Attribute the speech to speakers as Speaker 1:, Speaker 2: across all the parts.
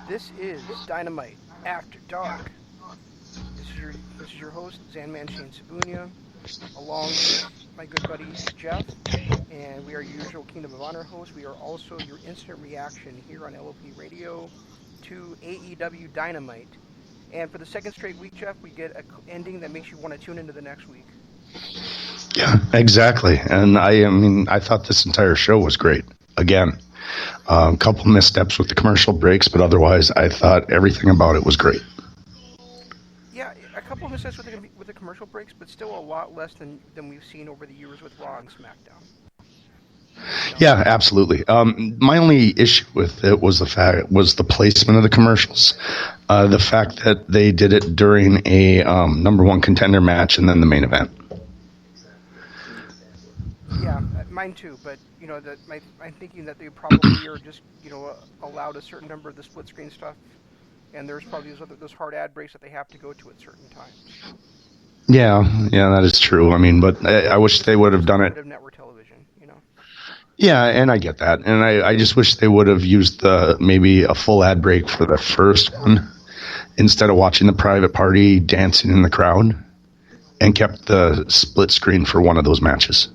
Speaker 1: This is Dynamite After Dark. This is your host, Zanman Shane Sabunia, along with my good buddy Jeff, and we are your usual Kingdom of Honor hosts. We are also your instant reaction here on LOP Radio to AEW Dynamite. And for the second straight week, Jeff, we get an ending that makes you want to tune into the next week.
Speaker 2: Yeah, exactly. And I thought this entire show was great. Again, a couple missteps with the commercial breaks, but otherwise, I thought everything about it was great.
Speaker 1: Yeah, a couple of missteps with the commercial breaks, but still a lot less than we've seen over the years with Raw and SmackDown.
Speaker 2: Yeah, absolutely. My only issue with it was the placement of the commercials, the fact that they did it during a number one contender match and then the main event.
Speaker 1: Yeah, mine too. But I'm thinking that they probably are just allowed a certain number of the split screen stuff, and there's probably those hard ad breaks that they have to go to at certain times.
Speaker 2: Yeah, that is true. But I wish they would have done it.
Speaker 1: Network television,
Speaker 2: Yeah, and I get that, and I just wish they would have used maybe a full ad break for the first one instead of watching the private party dancing in the crowd, and kept the split screen for one of those matches.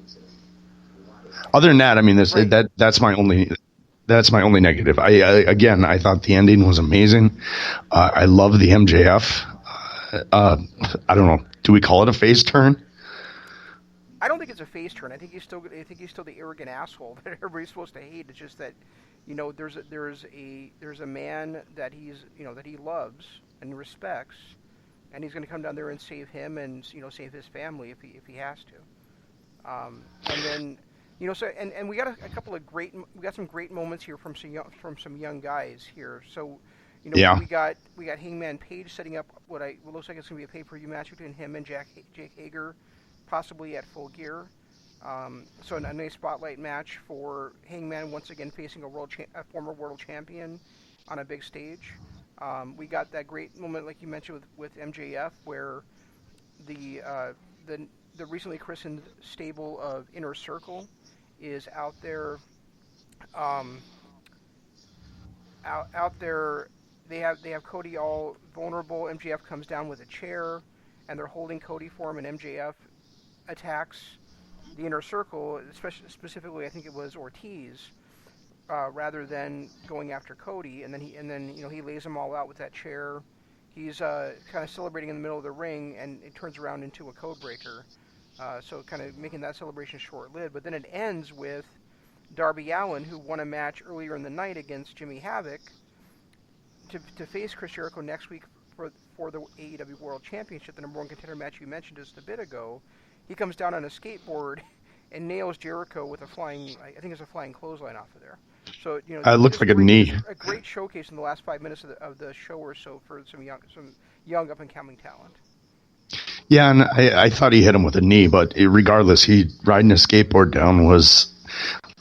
Speaker 2: Other than that, that's my only negative. I thought the ending was amazing. I love the MJF. I don't know. Do we call it a face turn?
Speaker 1: I don't think it's a face turn. I think he's still the arrogant asshole that everybody's supposed to hate. It's just that, there's a man that that he loves and respects, and he's going to come down there and save him and save his family if he has to. And then and we got we got some great moments here from some young guys here. So we got Hangman Page setting up what looks like it's going to be a pay-per-view match between him and Jake Hager, possibly at Full Gear. So a nice spotlight match for Hangman once again facing a former world champion on a big stage. We got that great moment, like you mentioned, with MJF, where the recently christened stable of Inner Circle is out there. Out there, they have Cody all vulnerable. MJF comes down with a chair, and they're holding Cody for him, and MJF attacks the Inner Circle, specifically I think it was Ortiz, rather than going after Cody, and then he lays them all out with that chair. He's kind of celebrating in the middle of the ring, and it turns around into a code breaker, so kind of making that celebration short-lived. But then it ends with Darby Allin, who won a match earlier in the night against Jimmy Havoc, to face Chris Jericho next week for the AEW World Championship, the number one contender match you mentioned just a bit ago. He comes down on a skateboard and nails Jericho with a flying clothesline off of there. So
Speaker 2: it looks like a knee.
Speaker 1: A great showcase in the last 5 minutes of the show or so for some young up and coming talent.
Speaker 2: Yeah, and I thought he hit him with a knee, but regardless, he riding a skateboard down was,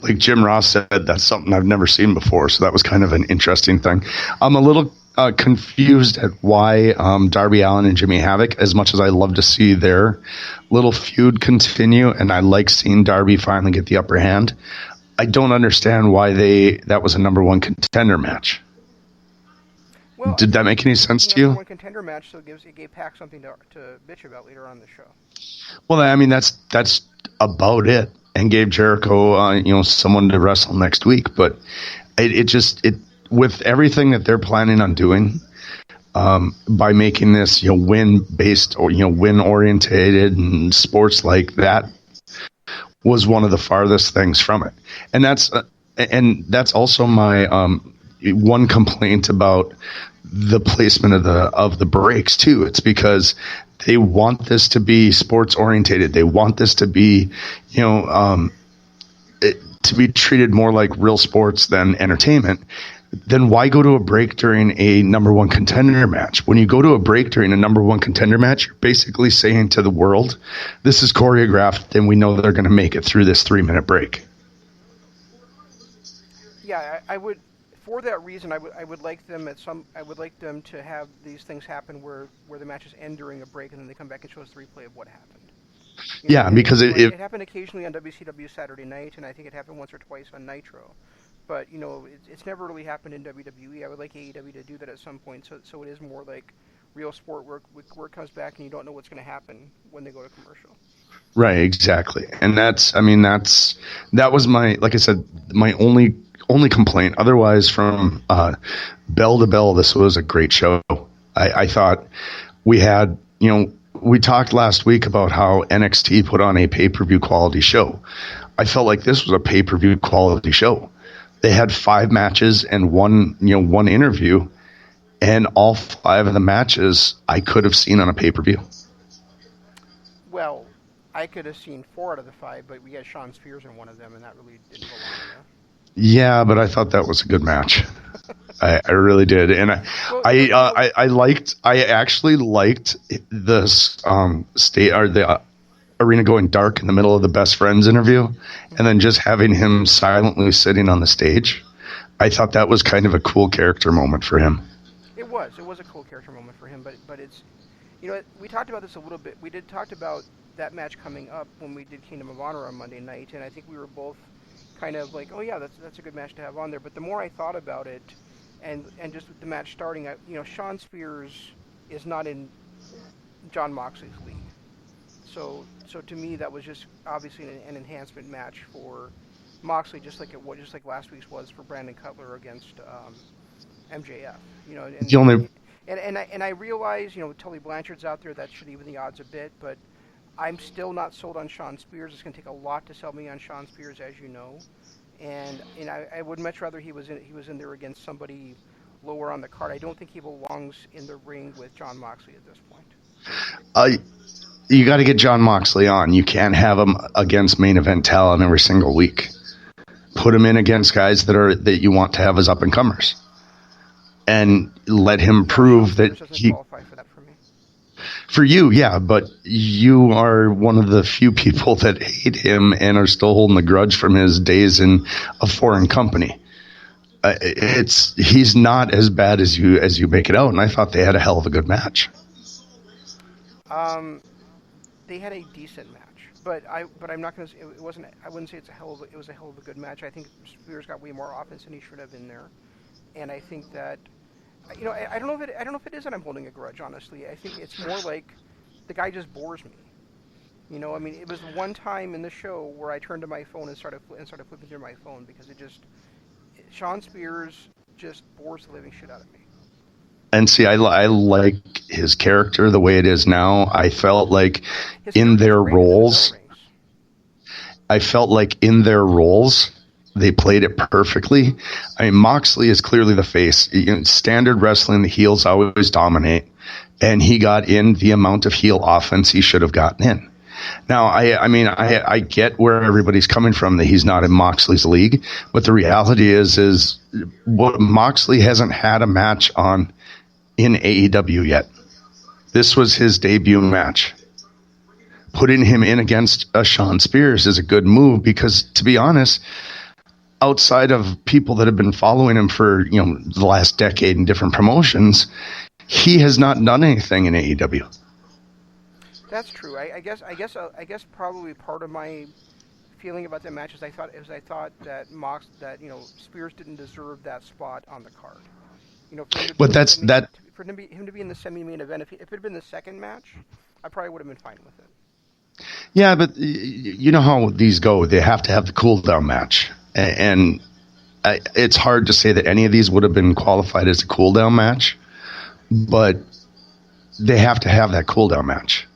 Speaker 2: like Jim Ross said, that's something I've never seen before. So that was kind of an interesting thing. I'm a little confused at why Darby Allin and Jimmy Havoc, as much as I love to see their little feud continue, and I like seeing Darby finally get the upper hand, I don't understand why that was a number one contender match.
Speaker 1: Well,
Speaker 2: did that make any sense to you?
Speaker 1: Number one contender match, so it gave Pac something to bitch about later on in the show.
Speaker 2: Well, that's about it, and gave Jericho someone to wrestle next week. But it with everything that they're planning on doing, by making this win based or win orientated and sports like that, was one of the farthest things from it. And that's also my one complaint about the placement of the breaks too. It's because they want this to be sports orientated. They want this to be to be treated more like real sports than entertainment. Then why go to a break during a number one contender match? When you go to a break during a number one contender match, you're basically saying to the world, this is choreographed and we know they're going to make it through this 3-minute break.
Speaker 1: Yeah, I would. For that reason, I would like them to have these things happen where the matches end during a break and then they come back and show us the replay of what happened.
Speaker 2: Because
Speaker 1: it happened occasionally on WCW Saturday Night, and I think it happened once or twice on Nitro. but it's never really happened in WWE. I would like AEW to do that at some point, so it is more like real sport where it comes back and you don't know what's going to happen when they go to commercial.
Speaker 2: Right, exactly. And that was my, like I said, my only complaint. Otherwise, from bell to bell, this was a great show. I thought we had, we talked last week about how NXT put on a pay-per-view quality show. I felt like this was a pay-per-view quality show. They had 5 matches and one interview, and all 5 of the matches I could have seen on a pay-per-view.
Speaker 1: Well, I could have seen 4 out of the 5, but we had Shawn Spears in one of them, and that really didn't belong there.
Speaker 2: Yeah, but I thought that was a good match. I really did, and I actually liked this the arena going dark in the middle of the best friends interview, and then just having him silently sitting on the stage. I thought that was kind of a cool character moment for him.
Speaker 1: It was a cool character moment for him, but it's, we talked about this a little bit. We did talk about that match coming up when we did Kingdom of Honor on Monday night, and I think we were both kind of like, oh yeah, that's a good match to have on there. But the more I thought about it, and just with the match starting, Shawn Spears is not in Jon Moxley's league. So to me, that was just obviously an enhancement match for Moxley, just like last week's was for Brandon Cutler against MJF. And I realize, Tully Blanchard's out there, that should even the odds a bit, but I'm still not sold on Shawn Spears. It's going to take a lot to sell me on Shawn Spears, as you know, and I would much rather he was in there against somebody lower on the card. I don't think he belongs in the ring with Jon Moxley at this point.
Speaker 2: You got to get Jon Moxley on. You can't have him against main event talent every single week. Put him in against guys that you want to have as up and comers, and let him prove that he
Speaker 1: qualify for that for me.
Speaker 2: For you, yeah, but you are one of the few people that hate him and are still holding the grudge from his days in a foreign company. He's not as bad as you make it out, and I thought they had a hell of a good match.
Speaker 1: They had a decent match, but I'm not going to. It wasn't. I wouldn't say it was a hell of a good match. I think Spears got way more offense than he should have in there, and I think that, I don't know if it is that I'm holding a grudge. Honestly, I think it's more like the guy just bores me. It was one time in the show where I turned to my phone and started flipping through my phone because Shawn Spears just bores the living shit out of me.
Speaker 2: And see, I like his character the way it is now. I felt like in their roles, they played it perfectly. Moxley is clearly the face. Standard wrestling, the heels always dominate, and he got in the amount of heel offense he should have gotten in. Now, I get where everybody's coming from, that he's not in Moxley's league, but the reality is what Moxley hasn't had a match on in AEW yet. This was his debut match. Putting him in against Shawn Spears is a good move because, to be honest, outside of people that have been following him for the last decade in different promotions, he has not done anything in AEW.
Speaker 1: That's true. I guess probably part of my feeling about that match is I thought that Spears didn't deserve that spot on the card. For him to be in the semi-main event. If it had been the second match, I probably would have been fine with it.
Speaker 2: Yeah, but you know how these go. They have to have the cool-down match, and it's hard to say that any of these would have been qualified as a cool-down match, but they have to have that cool-down match.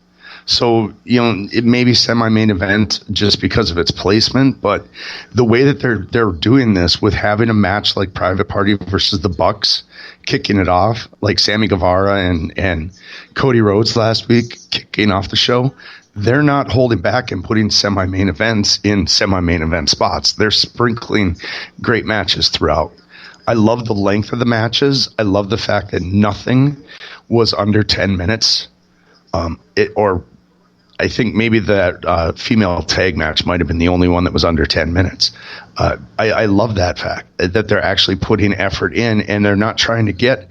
Speaker 2: So, it may be semi-main event just because of its placement, but the way that they're doing this with having a match like Private Party versus the Bucks, kicking it off, like Sammy Guevara and Cody Rhodes last week, kicking off the show, they're not holding back and putting semi-main events in semi-main event spots. They're sprinkling great matches throughout. I love the length of the matches. I love the fact that nothing was under 10 minutes. I think maybe that female tag match might have been the only one that was under 10 minutes. I love that fact, that they're actually putting effort in, and they're not trying to get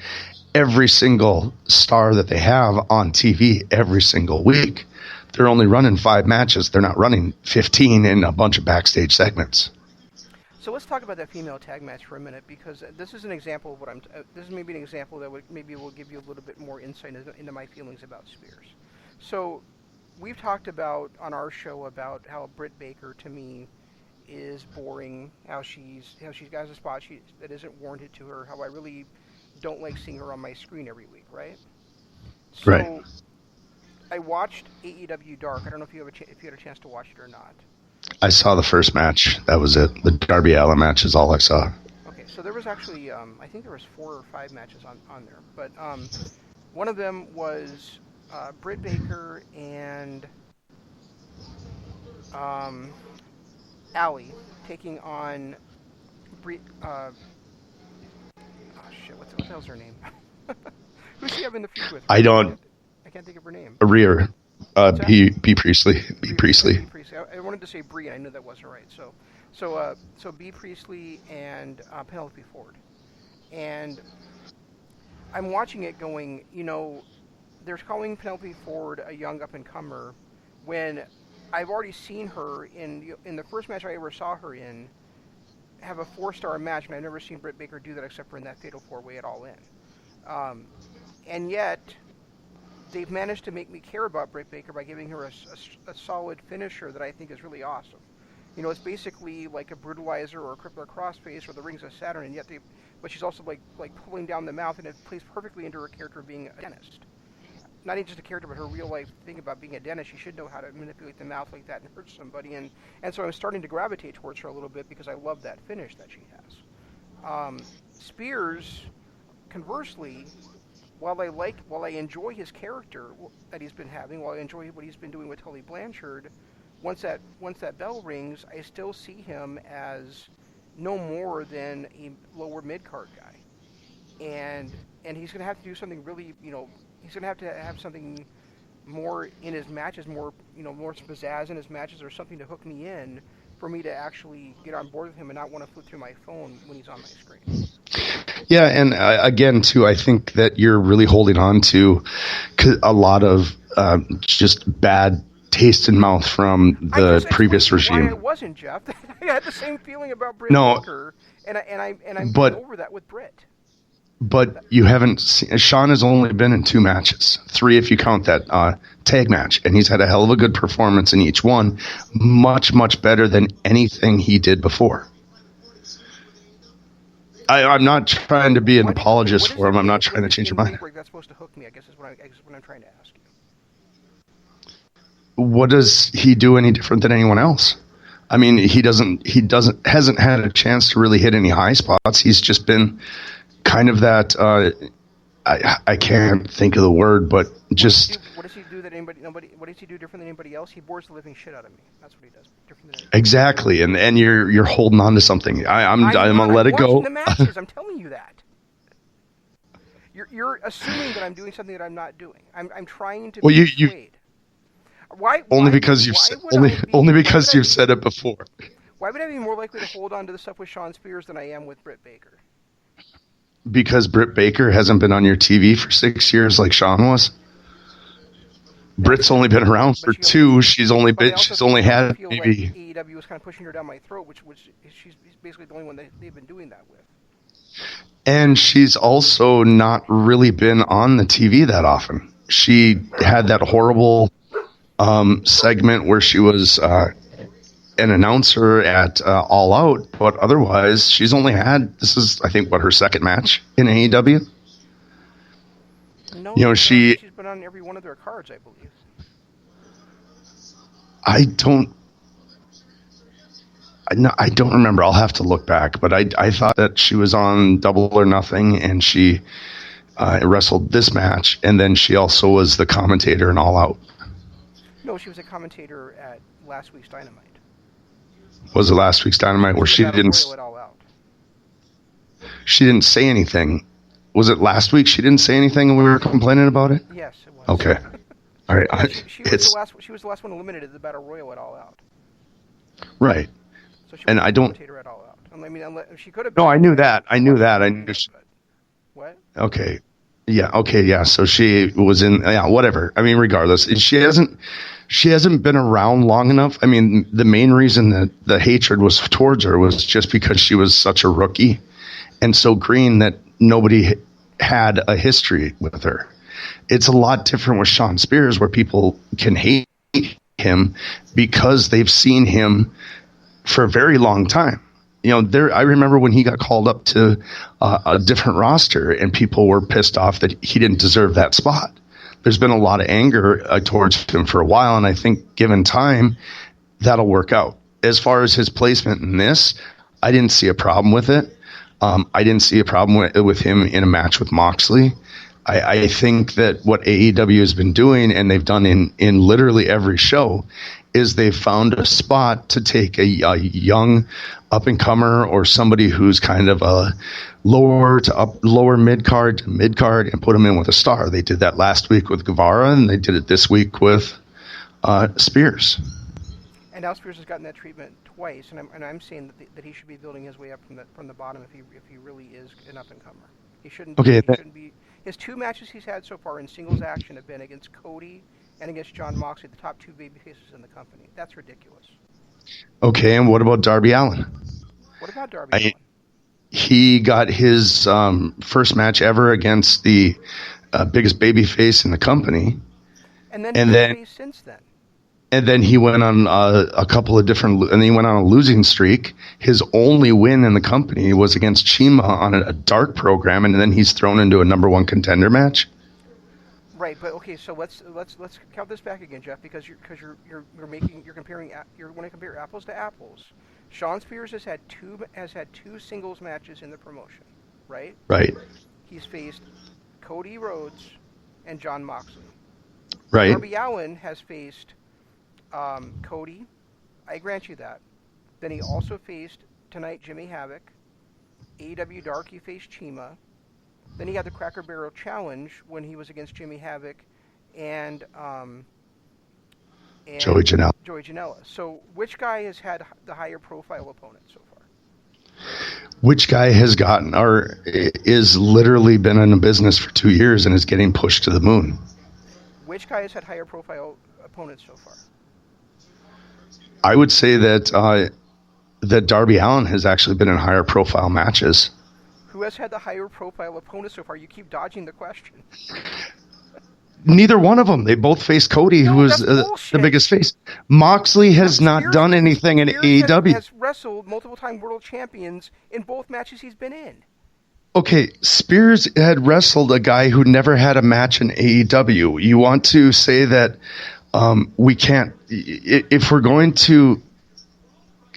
Speaker 2: every single star that they have on TV every single week. They're only running 5 matches. They're not running 15 in a bunch of backstage segments.
Speaker 1: So let's talk about that female tag match for a minute, because this is an example of what I'm. This is maybe an example that maybe will give you a little bit more insight into my feelings about Spears. So we've talked about on our show about how Britt Baker to me is boring. How she's got a spot that isn't warranted to her. How I really don't like seeing her on my screen every week, right? So
Speaker 2: Right.
Speaker 1: I watched AEW Dark. I don't know if you had a chance to watch it or not.
Speaker 2: I saw the first match. That was it. The Darby Allin match is all I saw.
Speaker 1: Okay, so there was actually, I think there was 4 or 5 matches on there, but one of them was Britt Baker and Allie taking on oh shit, what the hell's her name? Who's she having the feud with?
Speaker 2: I
Speaker 1: can't think of her name.
Speaker 2: Rear. B Priestley. B Priestley.
Speaker 1: I wanted to say Brie, and I knew that wasn't right. So B Priestley and Penelope Ford, and I'm watching it going. They're calling Penelope Ford a young up and comer, when I've already seen her in the first match I ever saw her in have a 4-star match, and I've never seen Britt Baker do that except for in that Fatal 4-Way at All In, and yet they've managed to make me care about Britt Baker by giving her a solid finisher that I think is really awesome. It's basically like a brutalizer or a crippler crossface or the Rings of Saturn, and yet but she's also like pulling down the mouth, and it plays perfectly into her character of being a dentist. Not even just a character, but her real life thing about being a dentist. She should know how to manipulate the mouth like that and hurt somebody, and so I'm starting to gravitate towards her a little bit because I love that finish that she has. Spears, conversely, while I enjoy his character that he's been having, while I enjoy what he's been doing with Tully Blanchard, once that bell rings, I still see him as no more than a lower mid-card guy, and he's going to have to do something really, he's going to have something more in his matches, more pizzazz in his matches, or something to hook me in for me to actually get on board with him and not want to flip through my phone when he's on my screen.
Speaker 2: Yeah, and again, too, I think that you're really holding on to a lot of just bad taste in mouth from the previous regime.
Speaker 1: Why it wasn't, Jeff. I had the same feeling about Britt Baker, and I'm getting over that with Britt.
Speaker 2: But you haven't seen, Shawn has only been in 2 matches, 3 if you count that tag match, and he's had a hell of a good performance in each one, much, much better than anything he did before. I'm not trying to be an apologist for him. I'm not trying to change your mind.
Speaker 1: That's supposed to hook me, I guess is what I'm trying to ask you.
Speaker 2: What does he do any different than anyone else? I mean, he hasn't had a chance to really hit any high spots. He's just been kind of that, I can't think of the word, but just...
Speaker 1: What does he do what does he do different than anybody else? He bores the living shit out of me. That's what he does. Different than anybody.
Speaker 2: Exactly, and you're holding on to something. I'm gonna let it go.
Speaker 1: The matches, I'm telling you that. You're assuming that I'm doing something that I'm not doing. I'm trying to be persuaded. Only because you've
Speaker 2: said it before.
Speaker 1: Why would I be more likely to hold on to the stuff with Shawn Spears than I am with Britt Baker?
Speaker 2: Because Britt Baker hasn't been on your TV for 6 years like Shawn was. Britt's only been around for 2. She's only had
Speaker 1: TV. Like AEW was kind of pushing her down my throat, which she's basically the only one they've been doing that with.
Speaker 2: And she's also not really been on the TV that often. She had that horrible segment where she was an announcer at All Out, but otherwise she's only had, this is I think her second match in AEW.
Speaker 1: No, she's been on every one of their cards, I believe.
Speaker 2: I don't remember. I'll have to look back, but I thought that she was on Double or Nothing, and she wrestled this match, and then she also was the commentator in All Out.
Speaker 1: No, she was a commentator at last week's Dynamite.
Speaker 2: Was it last week's Dynamite where she didn't say anything? Was it last week she didn't say anything and we were complaining about it?
Speaker 1: Yes, it was.
Speaker 2: Okay. All right.
Speaker 1: She was the last one eliminated at the Battle Royal at All Out.
Speaker 2: Right.
Speaker 1: So she was a commentator at All Out. I mean, she could have been.
Speaker 2: No, I knew that.
Speaker 1: What?
Speaker 2: Okay. Yeah. Okay. Yeah. So she was in. Yeah. Whatever. I mean, regardless, she hasn't. She hasn't been around long enough. I mean, the main reason that the hatred was towards her was just because she was such a rookie and so green that nobody had a history with her. It's a lot different with Shawn Spears, where people can hate him because they've seen him for a very long time. I remember when he got called up to a different roster and people were pissed off that he didn't deserve that spot. There's been a lot of anger towards him for a while, and I think given time, that'll work out. As far as his placement in this, I didn't see a problem with it. I didn't see a problem with him in a match with Moxley. I think that what AEW has been doing, and they've done in literally every show, is they've found a spot to take a young up-and-comer or somebody who's kind of a lower mid-card to mid-card and put them in with a star. They did that last week with Guevara, and they did it this week with Spears.
Speaker 1: And now Spears has gotten that treatment twice, and I'm saying that he should be building his way up from the bottom if he really is an up-and-comer. He shouldn't be. His 2 matches he's had so far in singles action have been against Cody and against Jon Moxley, the top 2 babyfaces in the company. That's ridiculous.
Speaker 2: Okay, and what about Darby Allin?
Speaker 1: What about Darby Allin?
Speaker 2: He got his first match ever against the biggest babyface in the company.
Speaker 1: And then since then.
Speaker 2: And then he went on a couple of different, and he went on a losing streak. His only win in the company was against Chima on a dark program, and then he's thrown into a number 1 contender match.
Speaker 1: Right, but okay, so let's count this back again, Jeff, because you want to compare apples to apples. Shawn Spears has had two singles matches in the promotion, right?
Speaker 2: Right.
Speaker 1: He's faced Cody Rhodes and Jon Moxley.
Speaker 2: Right.
Speaker 1: Darby Allin has faced Cody. I grant you that. Then he also faced tonight Jimmy Havoc. AEW Dark, he faced Chima. Then he had the Cracker Barrel Challenge when he was against Jimmy Havoc and
Speaker 2: Joey
Speaker 1: Janela. So which guy has had the higher profile opponent so far?
Speaker 2: Which guy has gotten or is literally been in the business for 2 years and is getting pushed to the moon?
Speaker 1: Which guy has had higher profile opponents so far?
Speaker 2: I would say that that Darby Allin has actually been in higher profile matches.
Speaker 1: Who has had the higher profile opponent so far? You keep dodging the question.
Speaker 2: Neither one of them. They both faced Cody, who was the biggest face. Moxley has not done anything in AEW.
Speaker 1: Has wrestled multiple-time world champions in both matches he's been in.
Speaker 2: Okay, Spears had wrestled a guy who never had a match in AEW. You want to say that we can't, if we're going to,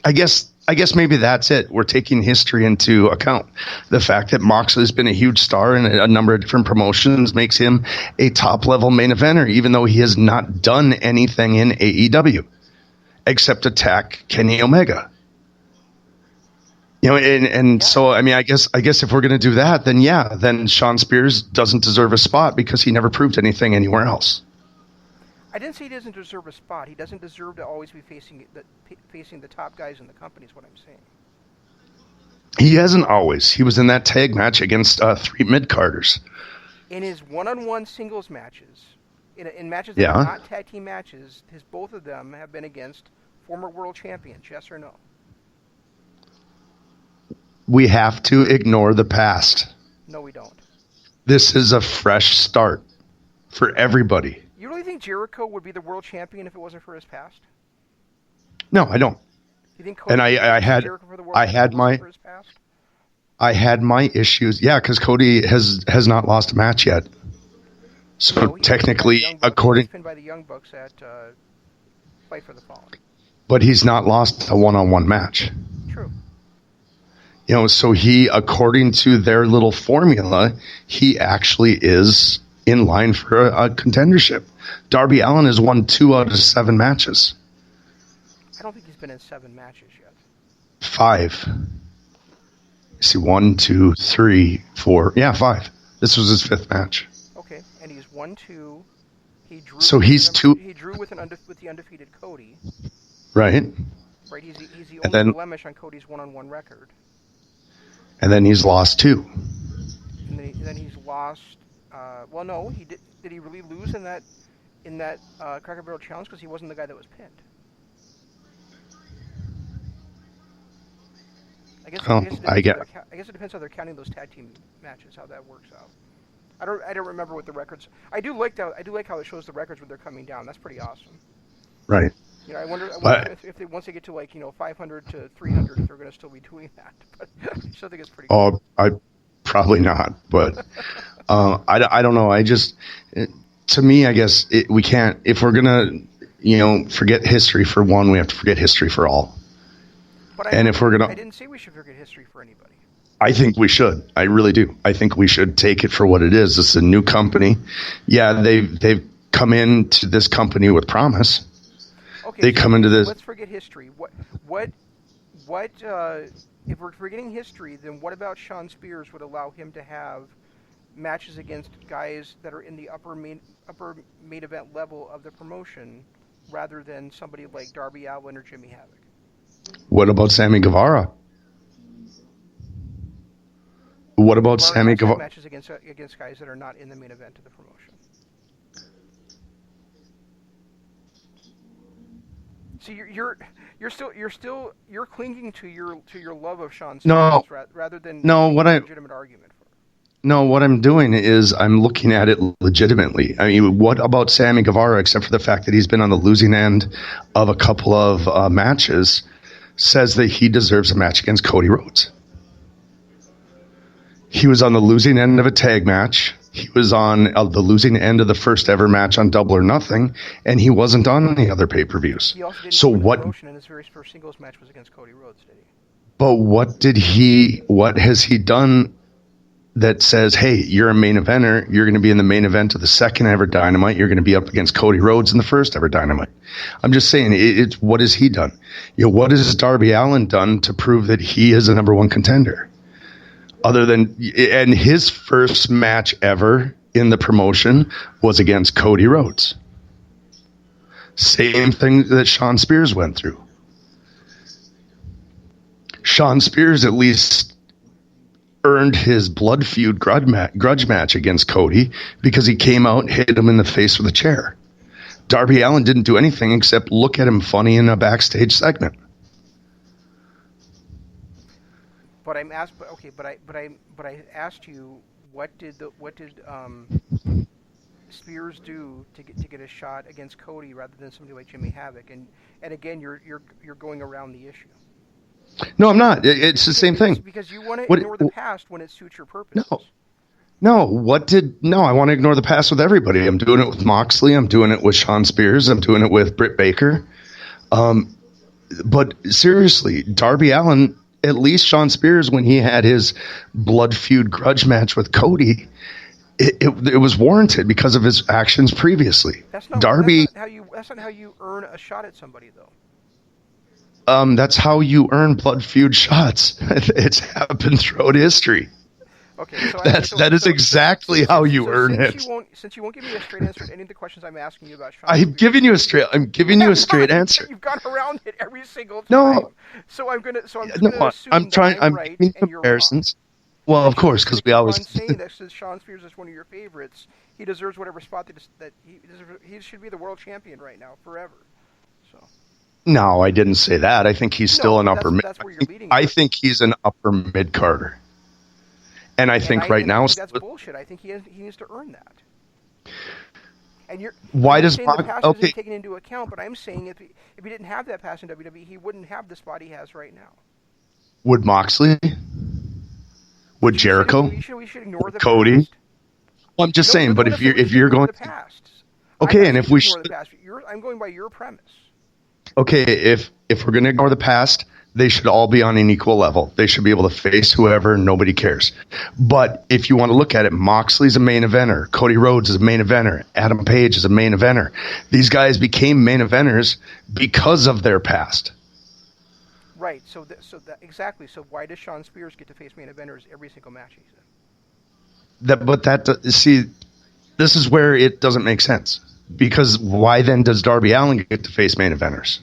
Speaker 2: I guess maybe that's it. We're taking history into account. The fact that Moxley's been a huge star in a number of different promotions makes him a top-level main eventer, even though he has not done anything in AEW except attack Kenny Omega. So I mean, I guess if we're going to do that, then Shawn Spears doesn't deserve a spot because he never proved anything anywhere else.
Speaker 1: I didn't say he doesn't deserve a spot. He doesn't deserve to always be facing the top guys in the company is what I'm saying.
Speaker 2: He hasn't always. He was in that tag match against 3 mid-carders.
Speaker 1: In his one-on-one singles matches, in matches that are not tag team matches, both of them have been against former world champions, yes or no?
Speaker 2: We have to ignore the past.
Speaker 1: No, we don't.
Speaker 2: This is a fresh start for everybody.
Speaker 1: You really think Jericho would be the world champion if it wasn't for his past?
Speaker 2: No, I don't.
Speaker 1: You think Cody
Speaker 2: and I had my issues. Yeah, because Cody has not lost a match yet. So no, technically, according,
Speaker 1: he's pinned by the Young Bucks at Fight for the Fallen.
Speaker 2: But he's not lost a one-on-one match.
Speaker 1: True.
Speaker 2: So he, according to their little formula, he actually is in line for a contendership. Darby Allin has won 2 out of 7 matches.
Speaker 1: I don't think he's been in 7 matches yet.
Speaker 2: 5. See, 1, 2, 3, 4. Yeah, 5. This was his 5th match.
Speaker 1: Okay, and he's 1-2. He drew.
Speaker 2: So he's 2.
Speaker 1: He drew with the undefeated Cody.
Speaker 2: Right.
Speaker 1: Right. He's the only blemish on Cody's one-on-one record.
Speaker 2: And then he's lost 2.
Speaker 1: And then he's lost. Well, no, he did. Did he really lose in that Cracker Barrel challenge because he wasn't the guy that was pinned. I guess it depends how they're counting those tag team matches, how that works out. I don't remember what the records. I do like how it shows the records when they're coming down. That's pretty awesome.
Speaker 2: Right.
Speaker 1: I wonder if they once they get to 500 to 300 if they're going to still be doing that. But I still think it's pretty cool.
Speaker 2: I probably not, but I don't know. To me, I guess we can't, if we're going to forget history for one, we have to forget history for all.
Speaker 1: But
Speaker 2: I
Speaker 1: didn't say we should forget history for anybody.
Speaker 2: I think we should. I really do. I think we should take it for what it is. It's a new company. Yeah, they've come into this company with promise.
Speaker 1: Okay,
Speaker 2: they come into this.
Speaker 1: Let's forget history. What? If we're forgetting history, then what about Shawn Spears would allow him to have matches against guys that are in the upper main event level of the promotion, rather than somebody like Darby Allin or Jimmy Havoc?
Speaker 2: What about Sammy Guevara? What about Sammy Guevara?
Speaker 1: Matches against guys that are not in the main event of the promotion. So you're clinging to your love of Shawn Spears rather than legitimate argument for it.
Speaker 2: No, what I'm doing is I'm looking at it legitimately. I mean, what about Sammy Guevara, except for the fact that he's been on the losing end of a couple of matches, says that he deserves a match against Cody Rhodes. He was on the losing end of a tag match. He was on the losing end of the first ever match on Double or Nothing, and he wasn't on any other pay-per-views.
Speaker 1: He also didn't win the promotion, and his very first singles match was against Cody Rhodes, did he?
Speaker 2: But what has he done that says, hey, you're a main eventer, you're going to be in the main event of the second ever Dynamite, you're going to be up against Cody Rhodes in the first ever Dynamite? I'm just saying, it's what has he done? What has Darby Allin done to prove that he is a number one contender? Other than, and his first match ever in the promotion was against Cody Rhodes. Same thing that Shawn Spears went through. Shawn Spears at least earned his blood feud grudge match against Cody because he came out and hit him in the face with a chair. Darby Allin didn't do anything except look at him funny in a backstage segment.
Speaker 1: But I'm asked. Okay, but I asked you, what did Spears do to get a shot against Cody rather than somebody like Jimmy Havoc? And again, you're going around the issue.
Speaker 2: No, I'm not. It's the same thing.
Speaker 1: Because you want to ignore the past when it suits your purposes.
Speaker 2: No. I want to ignore the past with everybody. I'm doing it with Moxley. I'm doing it with Shawn Spears. I'm doing it with Britt Baker. But seriously, Darby Allin. At least Shawn Spears, when he had his blood feud grudge match with Cody, it was warranted because of his actions previously.
Speaker 1: That's not how you earn a shot at somebody, though.
Speaker 2: That's how you earn blood feud shots. It's happened throughout history.
Speaker 1: Okay,
Speaker 2: that is exactly how you earn it.
Speaker 1: Since you won't give me a straight answer to any of the questions I'm asking you about Shawn
Speaker 2: I'm giving you a straight answer.
Speaker 1: You've gone around it every single time. No. So I'm gonna assume I'm right
Speaker 2: giving
Speaker 1: and
Speaker 2: comparisons.
Speaker 1: You're wrong.
Speaker 2: Well, of course, because we always
Speaker 1: saying that since Shawn Spears is one of your favorites, he deserves whatever spot that he should be the world champion right now forever. So.
Speaker 2: No, I didn't say that. I think he's still an upper mid. I think he's an upper mid Carter. And I think right now
Speaker 1: that's bullshit. I think he needs to earn that. And
Speaker 2: why does
Speaker 1: the past isn't taken into account? But I'm saying if he didn't have that past in WWE, he wouldn't have the spot he has right now.
Speaker 2: Would Moxley? Would Jericho?
Speaker 1: We should ignore the
Speaker 2: Cody?
Speaker 1: past.
Speaker 2: Well, I'm just saying. But if you're going
Speaker 1: the past,
Speaker 2: okay, and if we should,
Speaker 1: I'm going by your premise.
Speaker 2: Okay, if we're going to ignore the past, they should all be on an equal level. They should be able to face whoever, nobody cares. But if you want to look at it, Moxley's a main eventer. Cody Rhodes is a main eventer. Adam Page is a main eventer. These guys became main eventers because of their past.
Speaker 1: Right, exactly. So why does Shawn Spears get to face main eventers every single match he's in?
Speaker 2: See, this is where it doesn't make sense. Because why then does Darby Allin get to face main eventers?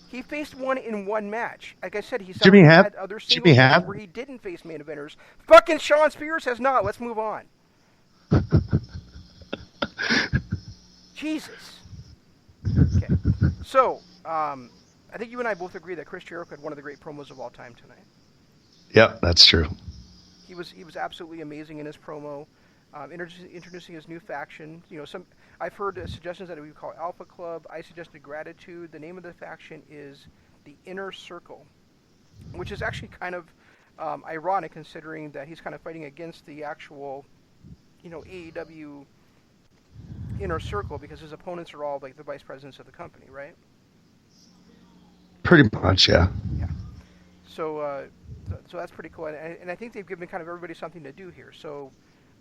Speaker 1: He faced one in one match. Like I said, he's
Speaker 2: had
Speaker 1: other singles matches where he didn't face main eventers. Fucking Shawn Spears has not. Let's move on. Jesus. Okay. So, I think you and I both agree that Chris Jericho had one of the great promos of all time tonight.
Speaker 2: Yep, that's true.
Speaker 1: He was absolutely amazing in his promo, introducing his new faction. I've heard suggestions that we would call Alpha Club. I suggested Gratitude. The name of the faction is the Inner Circle, which is actually kind of ironic considering that he's kind of fighting against the actual, AEW Inner Circle because his opponents are all like the vice presidents of the company, right?
Speaker 2: Pretty much, yeah.
Speaker 1: Yeah. So that's pretty cool, and I think they've given kind of everybody something to do here. So,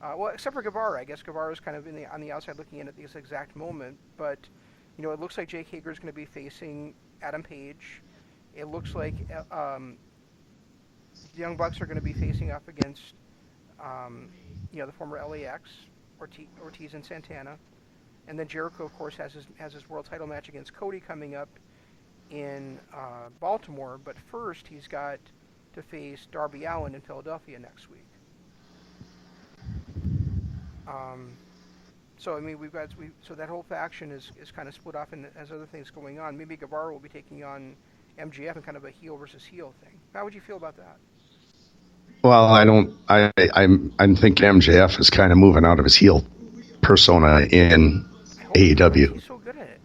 Speaker 1: well, except for Guevara, I guess Guevara's kind of on the outside looking in at this exact moment. But it looks like Jake Hager is going to be facing Adam Page. It looks like the Young Bucks are going to be facing up against the former LAX, Ortiz and Santana, and then Jericho, of course, has his world title match against Cody coming up in Baltimore. But first, he's got to face Darby Allin in Philadelphia next week. So I mean, so that whole faction is kind of split off, and as other things going on, maybe Guevara will be taking on MJF in kind of a heel versus heel thing. How would you feel about that?
Speaker 2: Well, I'm thinking MJF is kind of moving out of his heel persona in AEW.
Speaker 1: He's so good at it.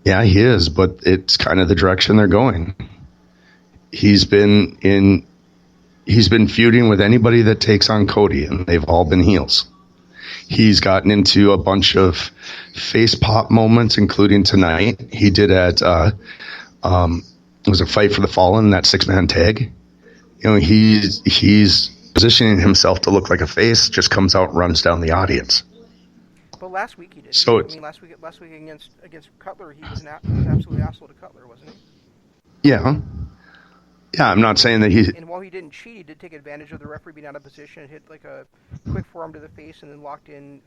Speaker 2: Yeah, he is, but it's kind of the direction they're going. He's been feuding with anybody that takes on Cody, and they've all been heels. He's gotten into a bunch of face pop moments, including tonight. He did at it was a Fight for the Fallen, that 6-man tag. He's positioning himself to look like a face. Just comes out and runs down the audience.
Speaker 1: But last week he did.
Speaker 2: So
Speaker 1: last week against Cutler, he was an absolute asshole to Cutler, wasn't he?
Speaker 2: Yeah. Yeah, I'm not saying that he...
Speaker 1: And while he didn't cheat, he did take advantage of the referee being out of position and hit like a quick forearm to the face and then locked in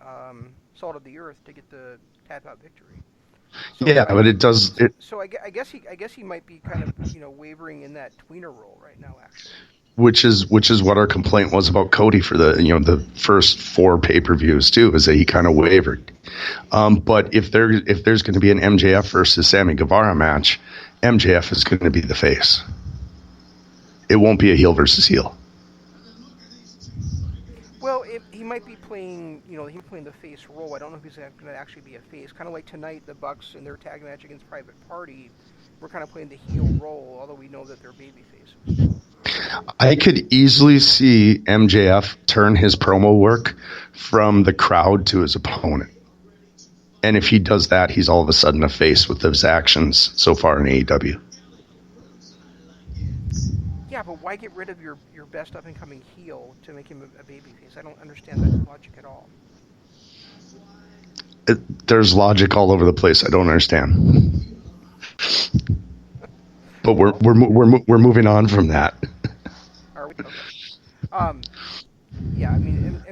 Speaker 1: Salt of the Earth to get the tap-out victory. So,
Speaker 2: yeah, but it does...
Speaker 1: So I guess he might be kind of wavering in that tweener role right now, actually.
Speaker 2: Which is what our complaint was about Cody for the first 4 pay-per-views too, is that he kind of wavered. But if there's going to be an MJF versus Sammy Guevara match, MJF is going to be the face. It won't be a heel versus heel.
Speaker 1: Well, he might be playing, the face role. I don't know if he's going to actually be a face. Kind of like tonight, the Bucks in their tag match against Private Party, we're kind of playing the heel role, although we know that they're baby faces.
Speaker 2: I could easily see MJF turn his promo work from the crowd to his opponent. And if he does that, he's all of a sudden a face with his actions so far in AEW.
Speaker 1: Yeah, but why get rid of your best up-and-coming heel to make him a babyface? I don't understand that logic at all.
Speaker 2: There's logic all over the place. I don't understand. But we're moving on from that.
Speaker 1: Are we? Okay. Yeah, I mean,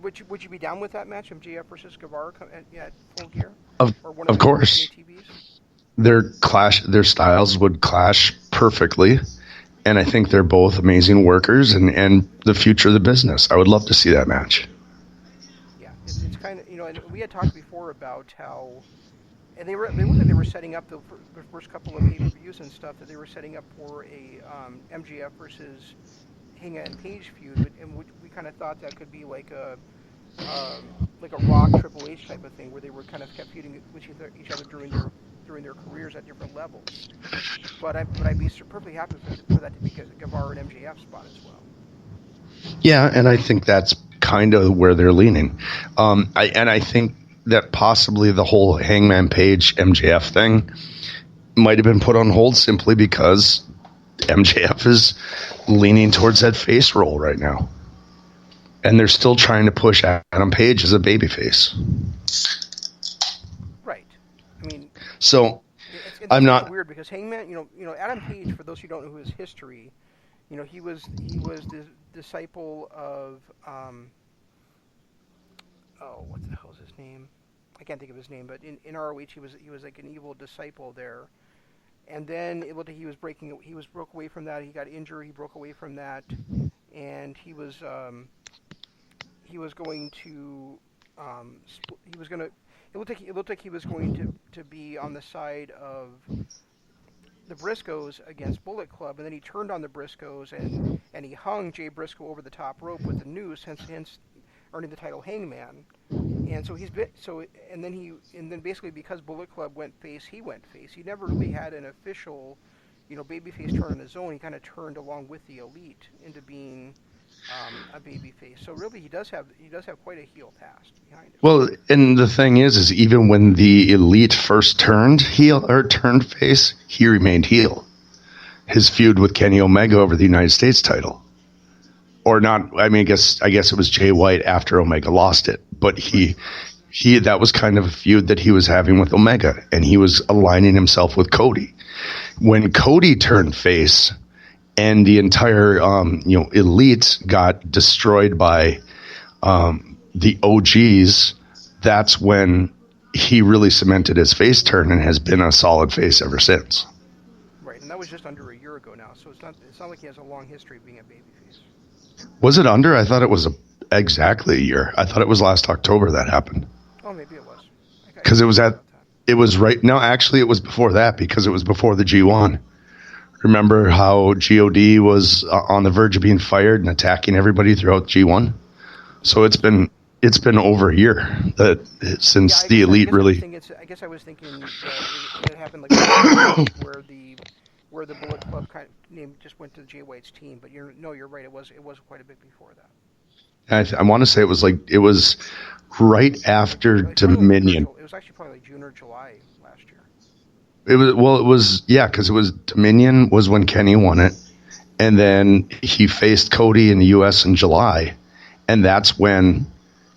Speaker 1: would you be down with that match, MJF versus Guevara at Full Gear?
Speaker 2: Of course. Their styles would clash perfectly. And I think they're both amazing workers and the future of the business. I would love to see that match.
Speaker 1: Yeah, it's kind of, and we had talked before about how, and they looked like they were setting up the first couple of pay-per-views and stuff, that they were setting up for a MJF versus Hangman and Page feud, and we kind of thought that could be like a Rock Triple H type of thing, where they were kind of kept feuding with each other during their careers at different levels. But I'd be perfectly happy for that to be Guevara and MJF spot as well.
Speaker 2: Yeah, and I think that's kind of where they're leaning. I think that possibly the whole Hangman Page MJF thing might have been put on hold simply because MJF is leaning towards that face role right now. And they're still trying to push Adam Page as a babyface.
Speaker 1: Right. I mean,
Speaker 2: so
Speaker 1: I'm not weird because Hangman, Adam Page, for those who don't know his history, he was the disciple of what the hell is his name? I can't think of his name, but in ROH he was like an evil disciple there. And then he broke away from that. He got injured. He broke away from that, and he was going to it looked like he was going to be on the side of the Briscoes against Bullet Club, and then he turned on the Briscoes and he hung Jay Briscoe over the top rope with the noose, hence earning the title Hangman. And so and then basically because Bullet Club went face, he went face. He never really had an official, babyface turn on his own. He kind of turned along with the Elite into being a babyface. So really, he does have quite a heel past behind him.
Speaker 2: Well, and the thing is even when the Elite first turned heel or turned face, he remained heel. His feud with Kenny Omega over the United States title, or not? I mean, I guess it was Jay White after Omega lost it, but he that was kind of a feud that he was having with Omega, and he was aligning himself with Cody. When Cody turned face, and the entire Elite got destroyed by the OGs, that's when he really cemented his face turn and has been a solid face ever since.
Speaker 1: Right, and that was just under a year ago now, so it's not like he has a long history of being a babyface.
Speaker 2: Was it under? I thought it was exactly a year. I thought it was last October that happened.
Speaker 1: Oh, maybe it was.
Speaker 2: Because it was right. No, actually, it was before that, because it was before the G1. Remember how God was on the verge of being fired and attacking everybody throughout G1? So it's been over a year since the Elite really.
Speaker 1: I guess I was thinking it happened like where the Bullet Club kind of name just went to Jay White's team. But you're right. It was quite a bit before that.
Speaker 2: I want to say it was right after Dominion.
Speaker 1: It was actually probably like June or July last year.
Speaker 2: Because it was Dominion was when Kenny won it, and then he faced Cody in the U.S. in July, and that's when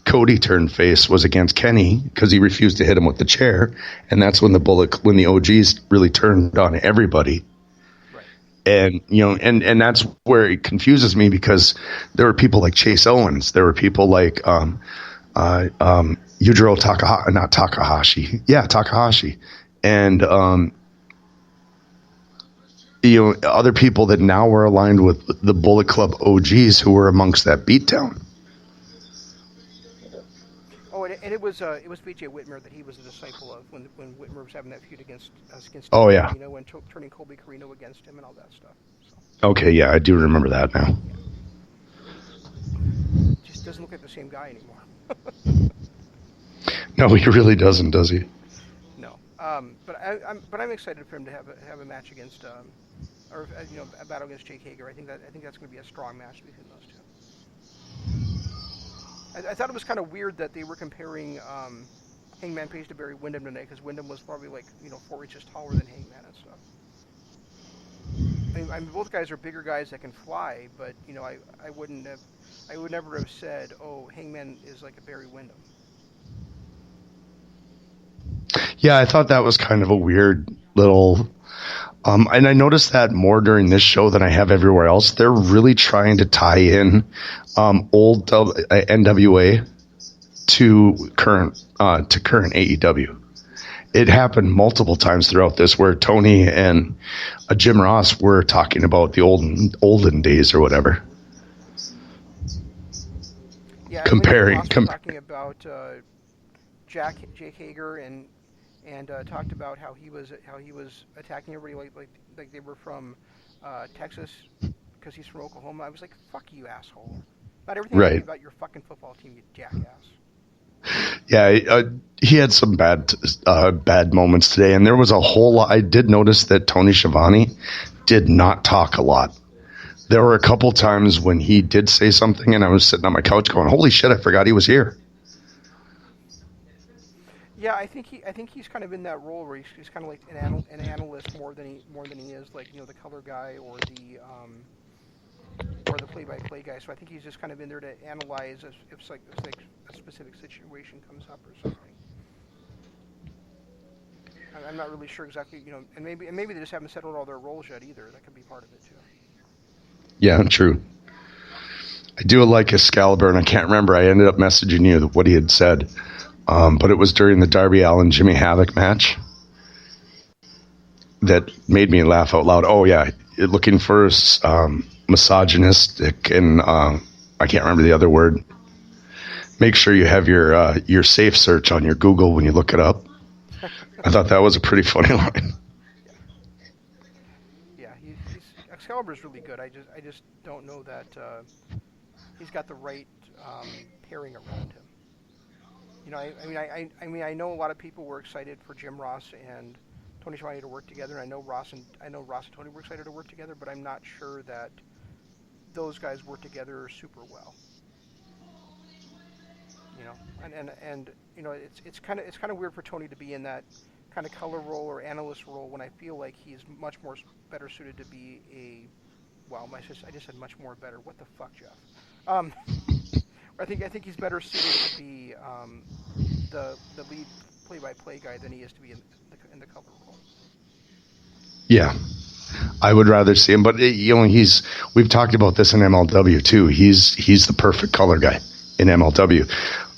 Speaker 2: Cody turned face, was against Kenny because he refused to hit him with the chair, and that's when the OGs really turned on everybody.
Speaker 1: Right.
Speaker 2: And and that's where it confuses me, because there were people like Chase Owens, there were people like Yujiro Takahashi. And other people that now were aligned with the Bullet Club OGs who were amongst that beatdown.
Speaker 1: Oh, and it was B.J. Whitmer that he was a disciple of when Whitmer was having that feud against
Speaker 2: oh yeah,
Speaker 1: and turning Colby Corino against him and all that stuff.
Speaker 2: So. Okay, yeah, I do remember that now.
Speaker 1: Yeah. Just doesn't look like the same guy anymore.
Speaker 2: No, he really doesn't, does he?
Speaker 1: But I'm excited for him to have a match against a battle against Jake Hager. I think that's going to be a strong match between those two. I thought it was kind of weird that they were comparing Hangman Page to Barry Windham tonight, because Windham was probably 4 inches taller than Hangman and stuff. I mean, both guys are bigger guys that can fly, but I would never have said, oh, Hangman is like a Barry Windham.
Speaker 2: Yeah, I thought that was kind of a weird little... and I noticed that more during this show than I have everywhere else. They're really trying to tie in old NWA to current AEW. It happened multiple times throughout this where Tony and Jim Ross were talking about the olden days or whatever.
Speaker 1: Yeah,
Speaker 2: comparing
Speaker 1: talking about Jake Hager and talked about how he was attacking everybody like they were from Texas because he's from Oklahoma. I was like, fuck you, asshole. Not everything
Speaker 2: right.
Speaker 1: About your fucking football team, you jackass.
Speaker 2: Yeah, he had some bad moments today, and there was a whole lot. I did notice that Tony Schiavone did not talk a lot. There were a couple times when he did say something, and I was sitting on my couch going, "Holy shit! I forgot he was here."
Speaker 1: Yeah, I think he's kind of in that role where he's kind of like an analyst more than he is like the color guy or the play-by-play guy. So I think he's just kind of in there to analyze if a specific situation comes up or something. I'm not really sure exactly, and maybe they just haven't settled all their roles yet either. That could be part of it too.
Speaker 2: Yeah, true. I do like Excalibur, and I can't remember. I ended up messaging you what he had said, but it was during the Darby Allin Jimmy Havoc match that made me laugh out loud. Oh yeah, looking for misogynistic and I can't remember the other word. make sure you have your safe search on your Google when you look it up. I thought that was a pretty funny line.
Speaker 1: Yeah, Excalibur's really good. I just don't know that he's got the right pairing around him. You know, I mean, I know a lot of people were excited for Jim Ross and Tony Schiavone to work together. I know Ross and Tony were excited to work together, but I'm not sure that those guys work together super well. You know, and you know, it's kind of weird for Tony to be in that kind of color role or analyst role when I feel like he's much more better suited to be a. Wow, I just said much more better. What the fuck, Jeff? I think he's better suited to be the lead play-by-play guy than he is to be in the color role.
Speaker 2: Yeah, I would rather see him, but we've talked about this in MLW too. He's the perfect color guy in MLW.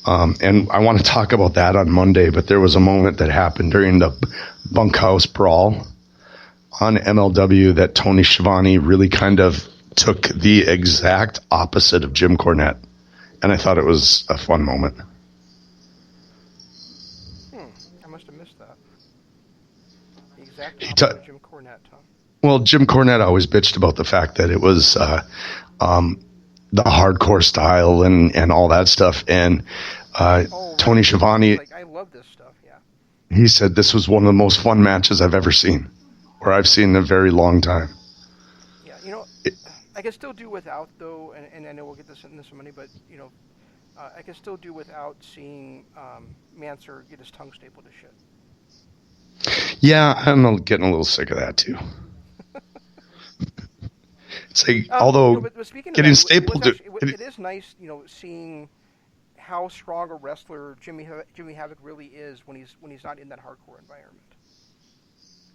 Speaker 2: And I want to talk about that on Monday, but there was a moment that happened during the bunkhouse brawl on MLW that Tony Schiavone really kind of took the exact opposite of Jim Cornette. And I thought it was a fun moment.
Speaker 1: I must have missed that. The exact opposite of Jim Cornette, huh?
Speaker 2: Well, Jim Cornette always bitched about the fact that it was the hardcore style and all that stuff. And Tony Schiavone...
Speaker 1: Like, I love this stuff, yeah.
Speaker 2: He said this was one of the most fun matches I've ever seen, or I've seen in a very long time.
Speaker 1: Yeah, you know... I can still do without, though, and I know we'll get this into some money, but, you know, I can still do without seeing Mansoor get his tongue stapled to shit.
Speaker 2: Yeah, I'm getting a little sick of that, too. It's like, although
Speaker 1: you know, but speaking
Speaker 2: getting
Speaker 1: of that,
Speaker 2: stapled...
Speaker 1: it is nice, you know, seeing how strong a wrestler Jimmy Havoc really is when he's not in that hardcore environment.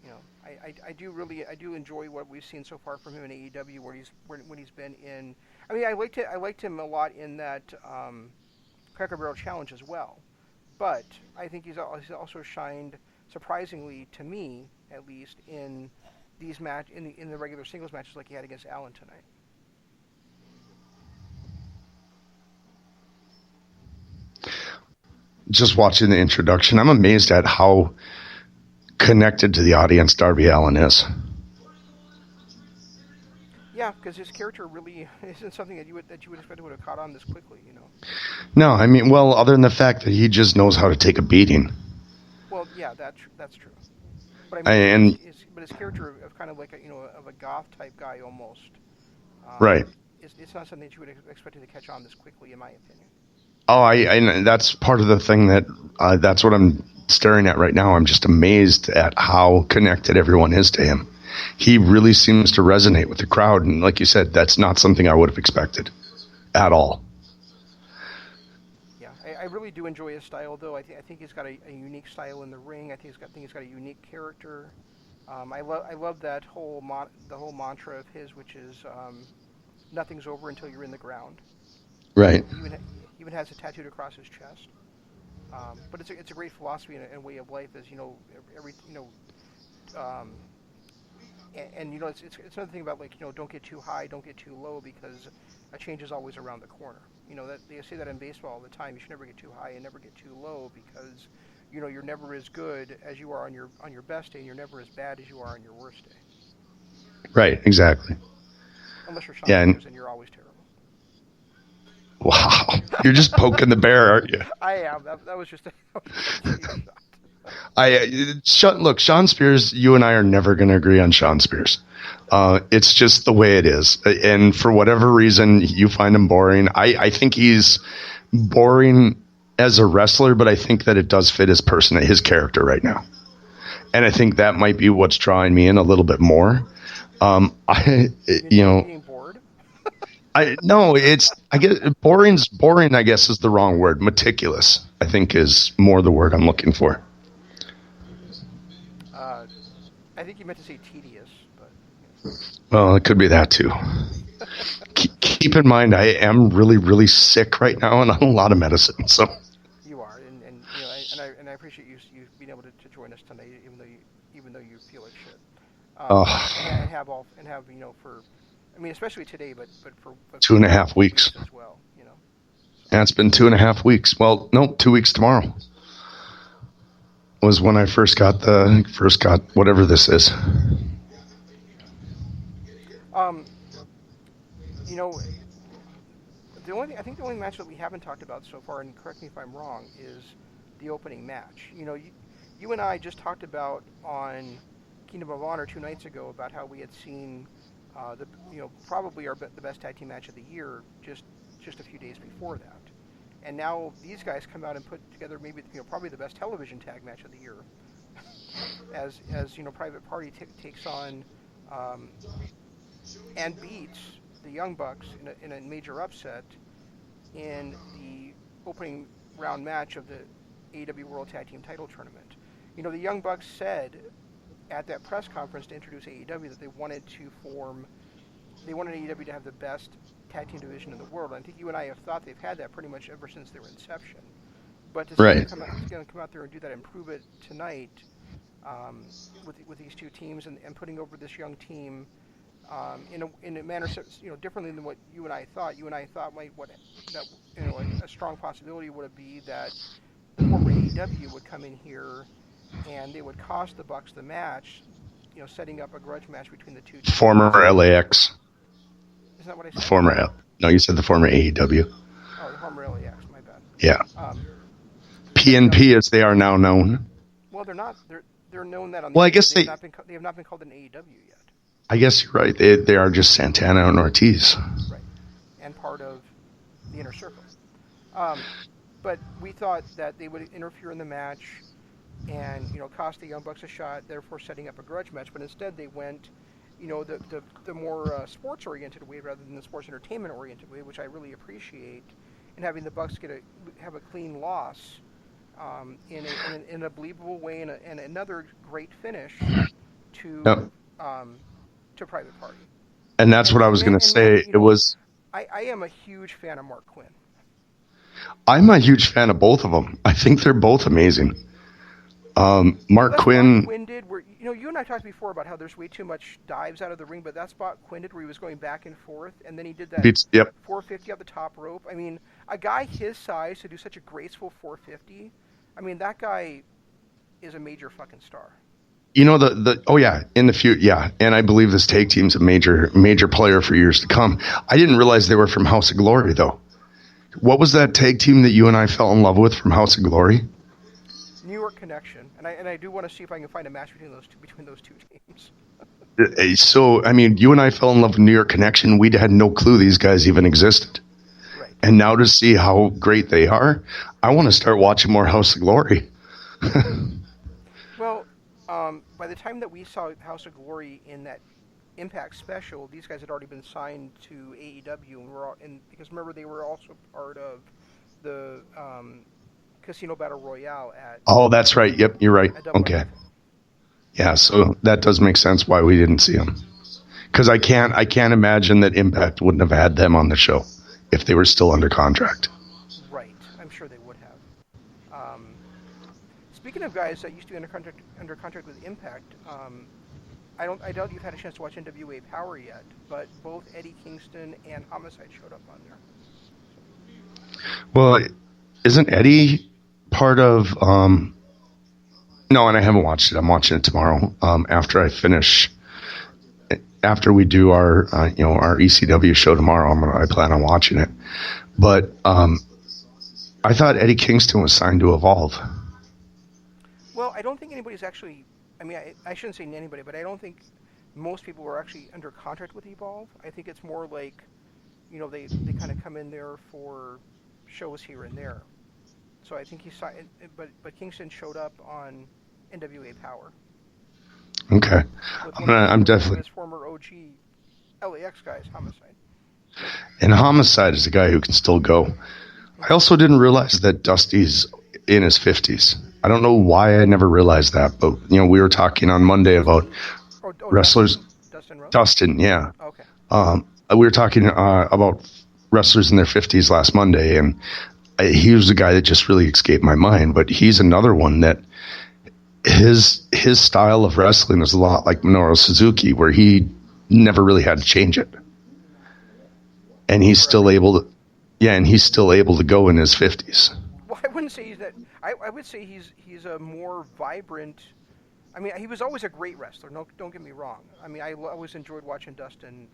Speaker 1: You know, I do enjoy what we've seen so far from him in AEW, when he's been in. I mean, I liked him a lot in that Cracker Barrel Challenge as well, but I think he's also shined surprisingly to me, at least, in these in the regular singles matches like he had against Allin tonight.
Speaker 2: Just watching the introduction, I'm amazed at how connected to the audience Darby Allin is.
Speaker 1: Yeah, because his character really isn't something that you would expect would have caught on this quickly, you know.
Speaker 2: No, I mean, well, other than the fact that he just knows how to take a beating.
Speaker 1: Well, yeah, that's true. But I mean, his character of kind of like a goth type guy almost.
Speaker 2: Right.
Speaker 1: It's not something that you would expect to catch on this quickly, in my opinion.
Speaker 2: Oh, I that's part of the thing that's what I'm staring at right now. I'm just amazed at how connected everyone is to him. He really seems to resonate with the crowd, and like you said, that's not something I would have expected at all.
Speaker 1: Yeah, I really do enjoy his style, though. I think he's got a unique style in the ring. I think he's got a unique character. I love that the whole mantra of his, which is nothing's over until you're in the ground.
Speaker 2: Right.
Speaker 1: He even has it tattooed across his chest. But it's a great philosophy and way of life. Is and you know it's another thing about, like, you know, don't get too high, don't get too low, because a change is always around the corner. You know, that they say that in baseball all the time. You should never get too high and never get too low, because you know you're never as good as you are on your best day, and you're never as bad as you are on your worst day.
Speaker 2: Right. Exactly.
Speaker 1: Unless you're Shawn Spears, and you're always terrible.
Speaker 2: Wow, you're just poking the bear, aren't you?
Speaker 1: I am. That was just a shot.
Speaker 2: Look, Shawn Spears, you and I are never going to agree on Shawn Spears. It's just the way it is. And for whatever reason, you find him boring. I think he's boring as a wrestler, but I think that it does fit his character right now. And I think that might be what's drawing me in a little bit more.
Speaker 1: Being bored?
Speaker 2: I guess boring, I guess, is the wrong word. Meticulous, I think, is more the word I'm looking for.
Speaker 1: I think you meant to say tedious, but...
Speaker 2: Well, it could be that, too. Keep in mind, I am really, really sick right now and on a lot of medicine, so...
Speaker 1: You are, and I appreciate you being able to join us tonight, even though you feel like shit. And have for... I mean, especially today, but for
Speaker 2: 2.5 weeks
Speaker 1: as well, you know.
Speaker 2: And it's been 2.5 weeks. Well, no, 2 weeks tomorrow was when I first got whatever this is.
Speaker 1: You know, I think the only match that we haven't talked about so far, and correct me if I'm wrong, is the opening match. You know, you and I just talked about on Kingdom of Honor 2 nights ago about how we had seen probably the best tag team match of the year just a few days before that. And now these guys come out and put together maybe probably the best television tag match of the year, as Private Party takes on and beats the Young Bucks in a major upset in the opening round match of the AEW World Tag Team Title Tournament. You know, the Young Bucks said at that press conference to introduce AEW that they wanted AEW to have the best tag team division in the world. And I think you and I have thought they've had that pretty much ever since their inception. But to see them come out there and do that and prove it tonight with these two teams and putting over this young team in a manner differently than what you and I thought. You and I thought a strong possibility would be that the former AEW would come in here and they would cost the Bucks the match, setting up a grudge match between the two teams.
Speaker 2: Former LAX.
Speaker 1: Isn't that what I said?
Speaker 2: No, you said the former AEW.
Speaker 1: Oh, the former LAX, my bad.
Speaker 2: Yeah. PNP as they are now known.
Speaker 1: Well, they're not. They're known that on.
Speaker 2: Well, I guess they
Speaker 1: have not been called an AEW yet.
Speaker 2: I guess you're right. They are just Santana and Ortiz.
Speaker 1: Right, and part of the Inner Circle. But we thought that they would interfere in the match and cost the Young Bucks a shot, therefore setting up a grudge match. But instead, they went the more sports oriented way rather than the sports entertainment oriented way, which I really appreciate. And having the Bucks have a clean loss in a believable way and another great finish to Private Party.
Speaker 2: And that's what I was going to say.
Speaker 1: I am a huge fan of Mark Quinn.
Speaker 2: I'm a huge fan of both of them. I think they're both amazing. Mark Quinn
Speaker 1: did where you and I talked before about how there's way too much dives out of the ring, but that spot Quinn did where he was going back and forth, and then he did that 450 up the top rope. I mean, a guy his size to do such a graceful 450. I mean, that guy is a major fucking star.
Speaker 2: In the future, yeah, and I believe this tag team's a major player for years to come. I didn't realize they were from House of Glory though. What was that tag team that you and I fell in love with from House of Glory?
Speaker 1: New York Connection, and I do want to see if I can find a match between those two teams.
Speaker 2: So, I mean, you and I fell in love with New York Connection. We had no clue these guys even existed.
Speaker 1: Right.
Speaker 2: And now to see how great they are, I want to start watching more House of Glory.
Speaker 1: Well, by the time that we saw House of Glory in that Impact special, these guys had already been signed to AEW, because remember they were also part of the Casino Battle Royale at. Oh,
Speaker 2: that's right. Yep, you're right. Okay. Yeah, so that does make sense why we didn't see them. Because I can't imagine that Impact wouldn't have had them on the show if they were still under contract.
Speaker 1: Right, I'm sure they would have. Speaking of guys that used to be under contract with Impact, I doubt you've had a chance to watch NWA Power yet, but both Eddie Kingston and Homicide showed up on there.
Speaker 2: Well, isn't Eddie part of? No, and I haven't watched it. I'm watching it tomorrow. After I finish, after we do our our ECW show tomorrow, I plan on watching it. But I thought Eddie Kingston was signed to Evolve.
Speaker 1: Well, I don't think anybody's actually. I mean, I shouldn't say anybody, but I don't think most people were actually under contract with Evolve. I think it's more like, they kind of come in there for shows here and there. So I think he signed, but Kingston showed up on NWA Power.
Speaker 2: Okay, I'm definitely
Speaker 1: his former OG LAX guys, Homicide.
Speaker 2: And Homicide is a guy who can still go. I also didn't realize that Dusty's in his 50s. I don't know why I never realized that, but we were talking on Monday about wrestlers.
Speaker 1: Dustin Rhodes?
Speaker 2: Dustin, yeah.
Speaker 1: Okay.
Speaker 2: We were talking about wrestlers in their 50s last Monday, and he was the guy that just really escaped my mind. But he's another one that his style of wrestling is a lot like Minoru Suzuki, where he never really had to change it, and he's still able to. Yeah, and he's still able to go in his 50s.
Speaker 1: Well, I wouldn't say he's that. I would say he's a more vibrant. I mean, he was always a great wrestler. No, don't get me wrong. I mean, I always enjoyed watching Dustin,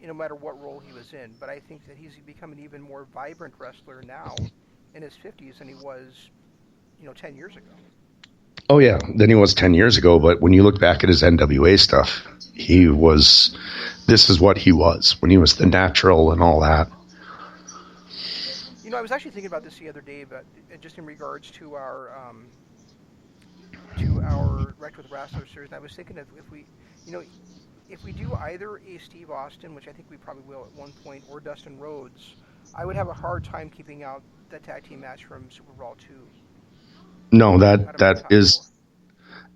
Speaker 1: no matter what role he was in. But I think that he's become an even more vibrant wrestler now, in his 50s, than he was, 10 years ago.
Speaker 2: Oh yeah, than he was 10 years ago. But when you look back at his NWA stuff, he was. This is what he was when he was the Natural and all that.
Speaker 1: I was actually thinking about this the other day, but just in regards to our Wrecked with Wrestlers series, and I was thinking if we do either a Steve Austin, which I think we probably will at one point, or Dustin Rhodes, I would have a hard time keeping out the tag team match from Super Brawl 2.
Speaker 2: No, that is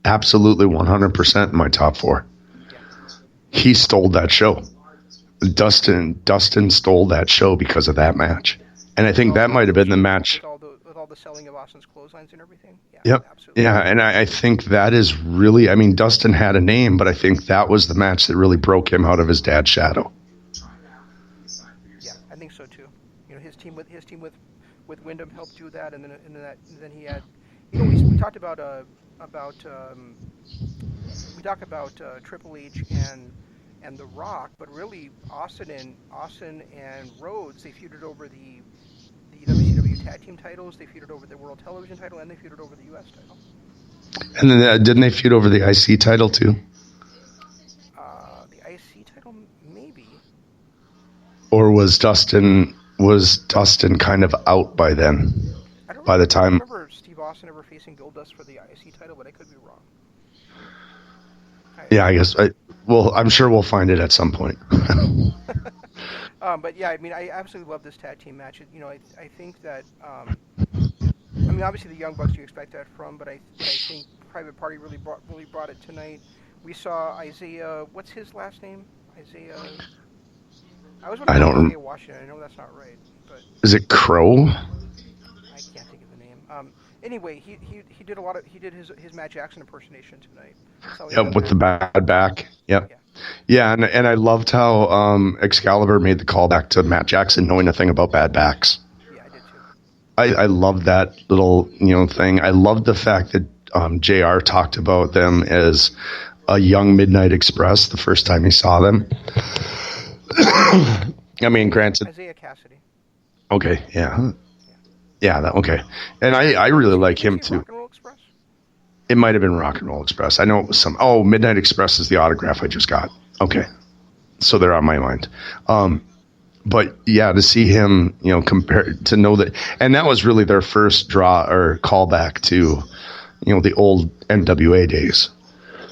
Speaker 2: absolutely 100% in my top 4.
Speaker 1: Yeah.
Speaker 2: He stole that show. Dustin stole that show because of that match. And I think that might have been the match.
Speaker 1: With all the selling of Austin's clotheslines and everything? Yeah,
Speaker 2: yep.
Speaker 1: Absolutely.
Speaker 2: Yeah, and I think that is really, I mean, Dustin had a name, but I think that was the match that really broke him out of his dad's shadow.
Speaker 1: Yeah, I think so too. His team with Wyndham helped do that, and then he had, we talked about Triple H and The Rock, but really Austin and Rhodes, they feuded over the WCW tag team titles, they feuded over the World Television title, and they feuded over the US title.
Speaker 2: And then didn't they feud over the IC title too?
Speaker 1: The IC title, maybe.
Speaker 2: Or was Dustin kind of out by then? By the time.
Speaker 1: I don't remember Steve Austin ever facing Goldust for the IC title, but I could be wrong.
Speaker 2: I guess. I'm sure we'll find it at some point.
Speaker 1: But yeah, I mean, I absolutely love this tag team match. I think that, obviously the Young Bucks you expect that from, but I think Private Party really brought it tonight. We saw Isaiah. What's his last name? Isaiah. I don't remember. Isaiah Washington. I know that's not right, but
Speaker 2: is it Crow?
Speaker 1: I can't think of the name. Anyway, he did his Matt Jackson impersonation tonight.
Speaker 2: Yep, with the bad back. Yep. Yeah, and I loved how Excalibur made the callback to Matt Jackson knowing nothing about bad backs.
Speaker 1: Yeah, I did too.
Speaker 2: I love that little thing. I loved the fact that JR talked about them as a young Midnight Express the first time he saw them. I mean, granted.
Speaker 1: Isaiah Cassidy.
Speaker 2: Okay, yeah. Yeah, okay. And I really like him too.
Speaker 1: Rock and Roll Express?
Speaker 2: It might have been Rock and Roll Express. I know it was some. Oh, Midnight Express is the autograph I just got. Okay. So they're on my mind. But yeah, to see him, to know that, and that was really their first draw or callback to, the old NWA days.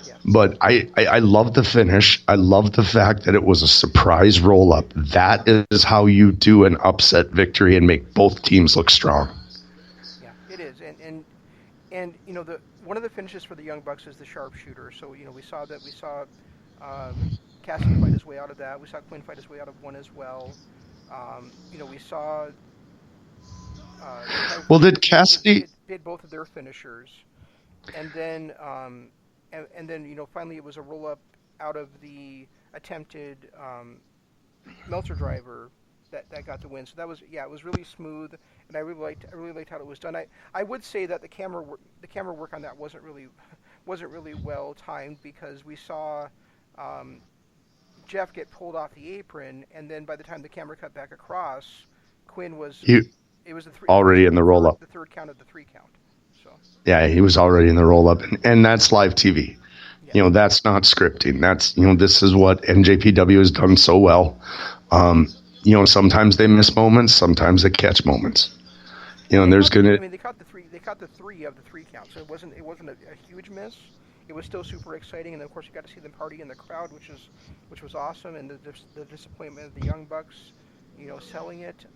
Speaker 2: Yeah. But I love the finish. I love the fact that it was a surprise roll up. That is how you do an upset victory and make both teams look strong.
Speaker 1: Yeah, it is. And one of the finishes for the Young Bucks is the sharpshooter. So, we saw Cassidy fight his way out of that. We saw Quinn fight his way out of one as well. We saw.
Speaker 2: Did Cassidy
Speaker 1: did both of their finishers, and then finally it was a roll up out of the attempted Meltzer driver that got the win. So it was really smooth, and I really liked how it was done. I would say that the camera work on that wasn't really well timed, because we saw Jeff get pulled off the apron, and then by the time the camera cut back across, Quinn was
Speaker 2: already in the roll up.
Speaker 1: The third count of the 3 count. So
Speaker 2: yeah, he was already in the roll up, and that's live TV. Yeah. That's not scripting. That's this is what NJPW has done so well. Sometimes they miss moments, sometimes they catch moments. And there's gonna.
Speaker 1: I mean, they caught the 3 of the 3 count, so it wasn't a huge miss. It was still super exciting, and then of course you got to see them party in the crowd, which was awesome, and the disappointment of the Young Bucks, selling it.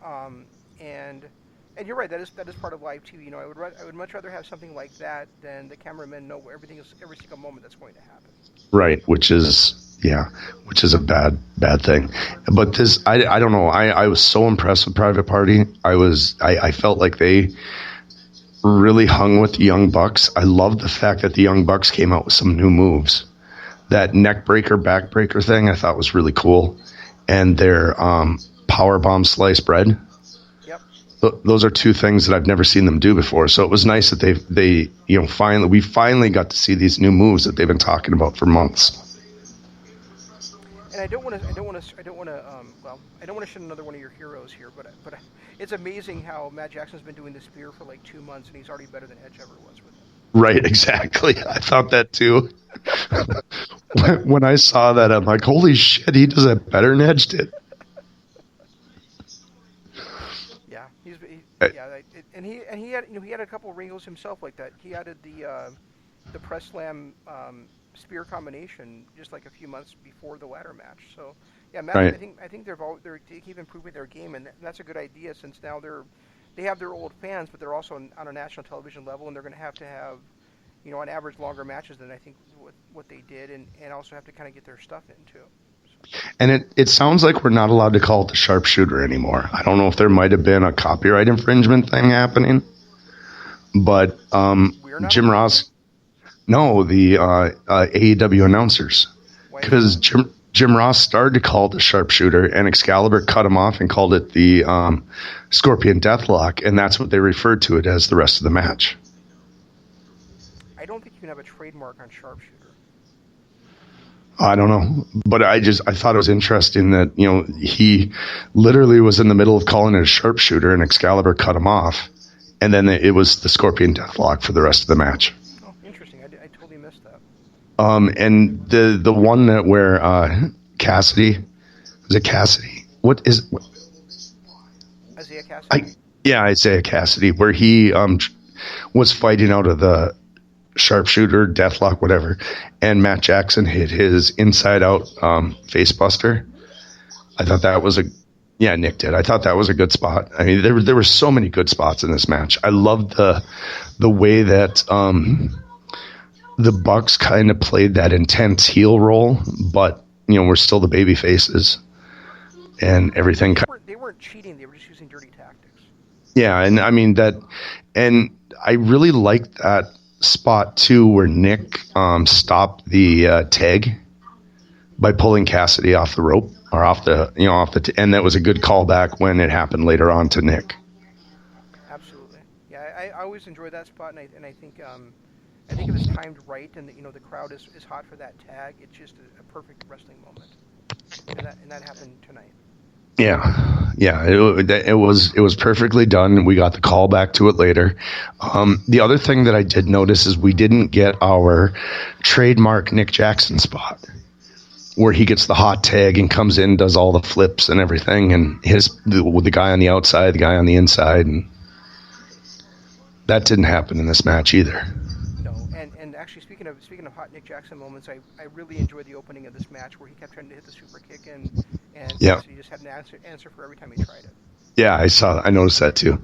Speaker 1: And you're right, that is part of live TV. I would much rather have something like that than the cameramen know every single moment that's going to happen. Right,
Speaker 2: which is a bad thing. But this, I don't know. I was so impressed with Private Party. I felt like they really hung with the Young Bucks. I love the fact that the Young Bucks came out with some new moves. That neck breaker, back breaker thing I thought was really cool. And their power bomb sliced bread.
Speaker 1: Yep.
Speaker 2: those are two things that I've never seen them do before. So it was nice that they we finally got to see these new moves that they've been talking about for months.
Speaker 1: And I don't want to shit another one of your heroes here, but it's amazing how Matt Jackson's been doing the spear for like 2 months, and he's already better than Edge ever was with it.
Speaker 2: Right, exactly. I thought that too. When I saw that, I'm like, holy shit, he does that better than Edge did.
Speaker 1: Yeah, and he had a couple of wrinkles himself like that. He added the press slam spear combination just like a few months before the ladder match. So yeah, Matt, right. I think they keep improving their game, and that's a good idea since now they have their old fans, but they're also on a national television level, and they're going to have on average longer matches than I think what they did, and also have to kind of get their stuff in too. So.
Speaker 2: And it sounds like we're not allowed to call it the sharpshooter anymore. I don't know if there might have been a copyright infringement thing happening, but Jim Ross, no, the AEW announcers, because Jim Ross started to call it the sharpshooter, and Excalibur cut him off and called it the Scorpion Deathlock, and that's what they referred to it as the rest of the match.
Speaker 1: I don't think you can have a trademark on sharpshooter.
Speaker 2: I don't know, but I thought it was interesting that he literally was in the middle of calling it a sharpshooter, and Excalibur cut him off, and then it was the Scorpion Deathlock for the rest of the match.
Speaker 1: Oh, interesting! I totally missed that.
Speaker 2: And the one that where Cassidy, was it Cassidy?
Speaker 1: Isaiah Cassidy?
Speaker 2: Isaiah Cassidy, where he was fighting out of the sharpshooter, deathlock, whatever, and Matt Jackson hit his inside out face buster. I thought that was Nick did. I thought that was a good spot. I mean, there were so many good spots in this match. I loved the way that the Bucks kind of played that intense heel role, but we're still the baby faces and everything.
Speaker 1: They weren't cheating. They were just using dirty tactics.
Speaker 2: Yeah, and I mean and I really liked that spot too, where Nick stopped the tag by pulling Cassidy off the rope or and that was a good callback when it happened later on to Nick.
Speaker 1: Absolutely, yeah. I always enjoy that spot, and I think it was timed right, and the crowd is hot for that tag. It's just a perfect wrestling moment, and that happened tonight.
Speaker 2: Yeah, it was perfectly done. We got the call back to it later. The other thing that I did notice is we didn't get our trademark Nick Jackson spot, where he gets the hot tag and comes in, does all the flips and everything, and with the guy on the outside, the guy on the inside, and that didn't happen in this match either.
Speaker 1: And actually, speaking of hot Nick Jackson moments, I really enjoyed the opening of this match where he kept trying to hit the super kick and
Speaker 2: yep.
Speaker 1: He just had an answer for every time he tried it.
Speaker 2: Yeah, I noticed that too,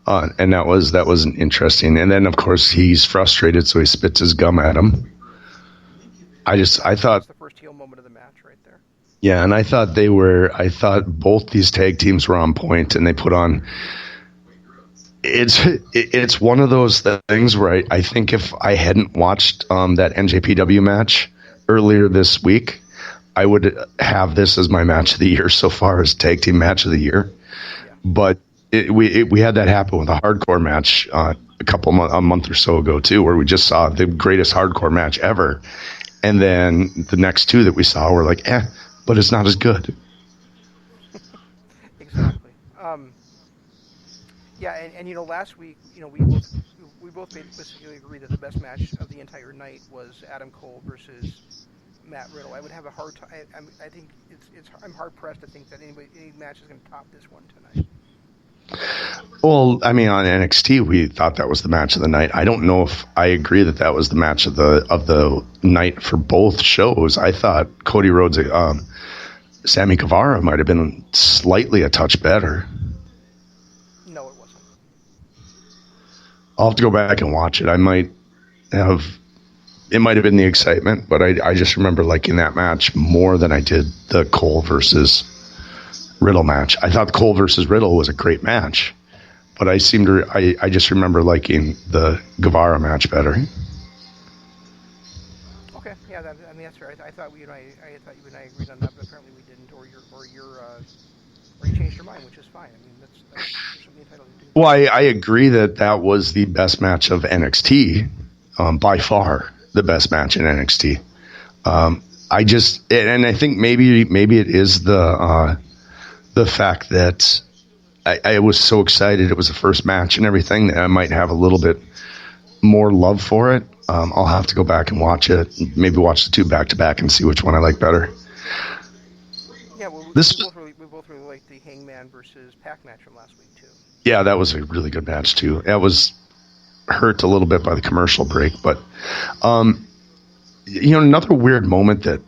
Speaker 2: and that was interesting. And then of course he's frustrated, so he spits his gum at him. I thought
Speaker 1: that's the first heel moment of the match right there.
Speaker 2: Yeah, and I thought both these tag teams were on point, and they put on. It's one of those things where I think if I hadn't watched that NJPW match earlier this week, I would have this as my match of the year so far as tag team match of the year. Yeah. But we had that happen with a hardcore match a month or so ago too, where we just saw the greatest hardcore match ever, and then the next two that we saw were like, but it's not as good.
Speaker 1: Exactly. Yeah, and last week, we both basically agreed that the best match of the entire night was Adam Cole versus Matt Riddle. I would have a hard time. I think I'm hard pressed to think that any match is going to top this one tonight.
Speaker 2: Well, I mean, on NXT, we thought that was the match of the night. I don't know if I agree that was the match of the night for both shows. I thought Cody Rhodes, Sammy Guevara might have been slightly a touch better.
Speaker 1: No, it wasn't.
Speaker 2: I'll have to go back and watch it. It might have been the excitement, but I just remember liking that match more than I did the Cole versus Riddle match. I thought Cole versus Riddle was a great match, but I just remember liking the Guevara match better.
Speaker 1: Okay, yeah, that's fair. I thought you and I agreed on that, but apparently we didn't, or you changed changed their mind, which is fine. I mean, that's they're certainly entitled to do.
Speaker 2: Well, I agree that was the best match of NXT, by far the best match in NXT. I think maybe it is the fact that I was so excited it was the first match and everything that I might have a little bit more love for it. I'll have to go back and watch it, maybe watch the two back to back and see which one I like better.
Speaker 1: Yeah, well, we both really liked the Hangman versus Pac match from last week too.
Speaker 2: Yeah, that was a really good match too. That was hurt a little bit by the commercial break, but another weird moment that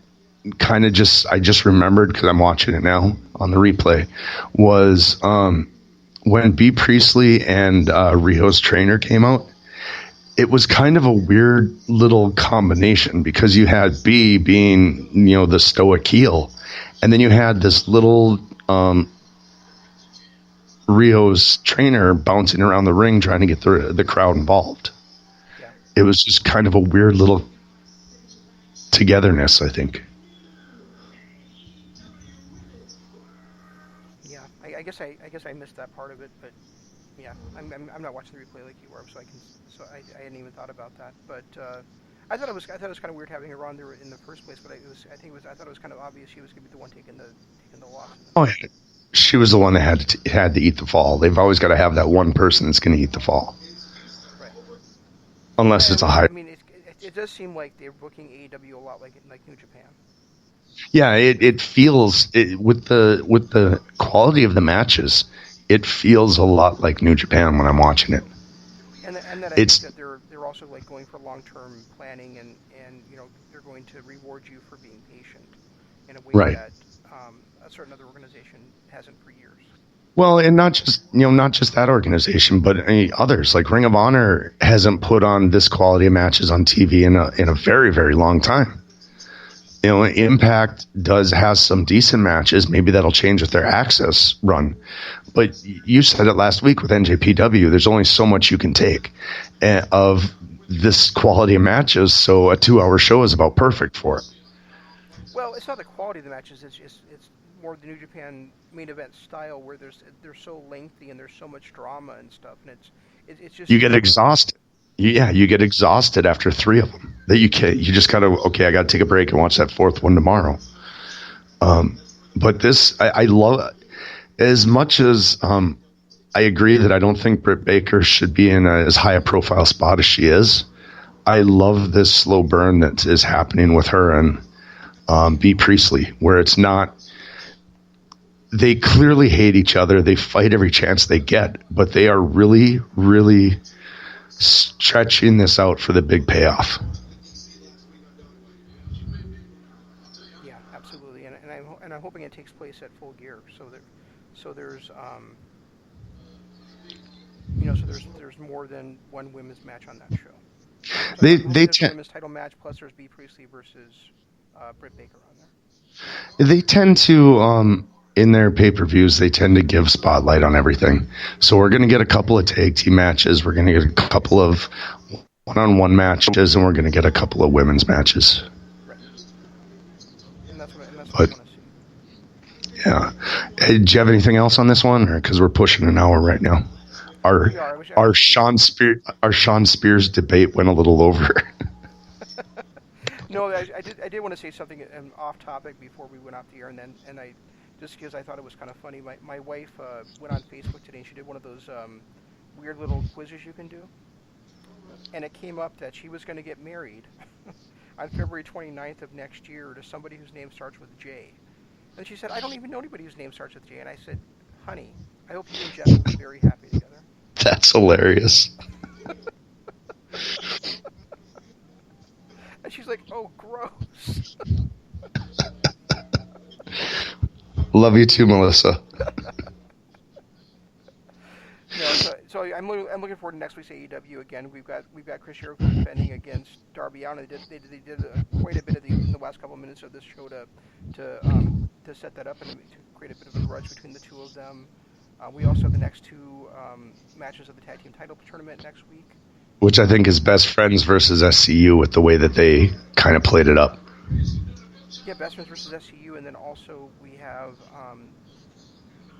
Speaker 2: kind of I just remembered because I'm watching it now on the replay was when B. Priestley and Rio's trainer came out. It was kind of a weird little combination because you had B being, the stoic heel, and then you had this little Rio's trainer bouncing around the ring trying to get the crowd involved. Yeah. It was just kind of a weird little togetherness, I think.
Speaker 1: Yeah, I guess I missed that part of it, but yeah, I'm not watching the replay like you are, so I hadn't even thought about that. But I thought it was kind of weird having her on there in the first place. But I thought it was kind of obvious she was going to be the one taking the loss.
Speaker 2: Oh yeah, she was the one that had to eat the fall. They've always got to have that one person that's going to eat the fall.
Speaker 1: Right.
Speaker 2: Unless it's a high.
Speaker 1: I mean, it does seem like they're booking AEW a lot like New Japan.
Speaker 2: Yeah, it feels with the quality of the matches, it feels a lot like New Japan when I'm watching it.
Speaker 1: And that I think that they're also like going for long-term planning and they're going to reward you for being patient in a way that a certain other organization hasn't for years.
Speaker 2: Well, and not just that organization, but others like Ring of Honor hasn't put on this quality of matches on TV in a very, very long time. Impact has some decent matches. Maybe that'll change with their Access run. But you said it last week with NJPW. There's only so much you can take of this quality of matches. So a 2-hour show is about perfect for it.
Speaker 1: Well, it's not the quality of the matches. It's more the New Japan main event style where they're so lengthy and there's so much drama and stuff, and it's just
Speaker 2: you get exhausted. Yeah, you get exhausted after 3 of them. That you just gotta I gotta take a break and watch that 4th one tomorrow. But this I love as much as I agree that I don't think Britt Baker should be in as high a profile spot as she is. I love this slow burn that is happening with her and B. Priestley, where it's not. They clearly hate each other. They fight every chance they get, but they are really, really stretching this out for the big payoff.
Speaker 1: Yeah, absolutely, and I'm hoping it takes place at Full Gear, so there's more than one women's match on that show. So there's a women's title match plus there's B. Priestley versus Britt Baker on there.
Speaker 2: They tend to in their pay-per-views, they tend to give spotlight on everything. So we're going to get a couple of tag team matches. We're going to get a couple of one-on-one matches, and we're going to get a couple of women's matches.
Speaker 1: Right. And that's what I want to see.
Speaker 2: Yeah. Hey, do you have anything else on this one? Because we're pushing an hour right now. Our Shawn Spears debate went a little over.
Speaker 1: No, I did want to say something off topic before we went off the air, and I just because I thought it was kind of funny. My wife went on Facebook today and she did one of those weird little quizzes you can do, and it came up that she was going to get married on February 29th of next year to somebody whose name starts with J. And she said, I don't even know anybody whose name starts with J. And I said, honey, I hope you and Jeff will be very happy together.
Speaker 2: That's hilarious.
Speaker 1: And she's like, oh, gross.
Speaker 2: Love you too, Melissa.
Speaker 1: So I'm looking forward to next week's AEW again. We've got Chris Jericho defending against Darby Allin. They did quite a bit in the last couple of minutes of this show to set that up and to create a bit of a grudge between the two of them. We also have the next two matches of the tag team title tournament next week,
Speaker 2: which I think is Best Friends versus SCU with the way that they kind of played it up.
Speaker 1: Yeah, Best Friends versus SCU, and then also we have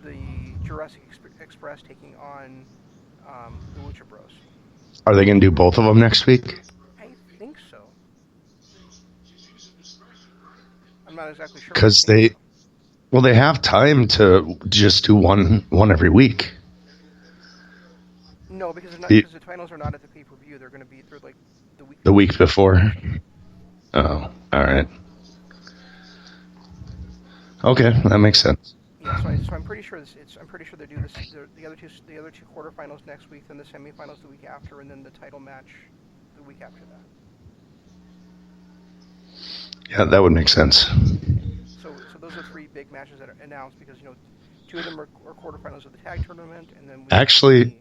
Speaker 1: the Jurassic Express taking on the Lucha Bros.
Speaker 2: Are they going to do both of them next week?
Speaker 1: I think so. I'm not exactly sure.
Speaker 2: Because they have time to just do one every week.
Speaker 1: No, because the finals are not at the pay-per-view. They're going to be through like the week.
Speaker 2: The week before. Oh, all right. Okay, that makes sense.
Speaker 1: Yeah, so I'm pretty sure I'm pretty sure they do this the other two quarterfinals next week, then the semifinals the week after, and then the title match the week after that.
Speaker 2: Yeah, that would make sense.
Speaker 1: So those are three big matches that are announced because two of them are quarterfinals of the tag tournament, and then
Speaker 2: actually,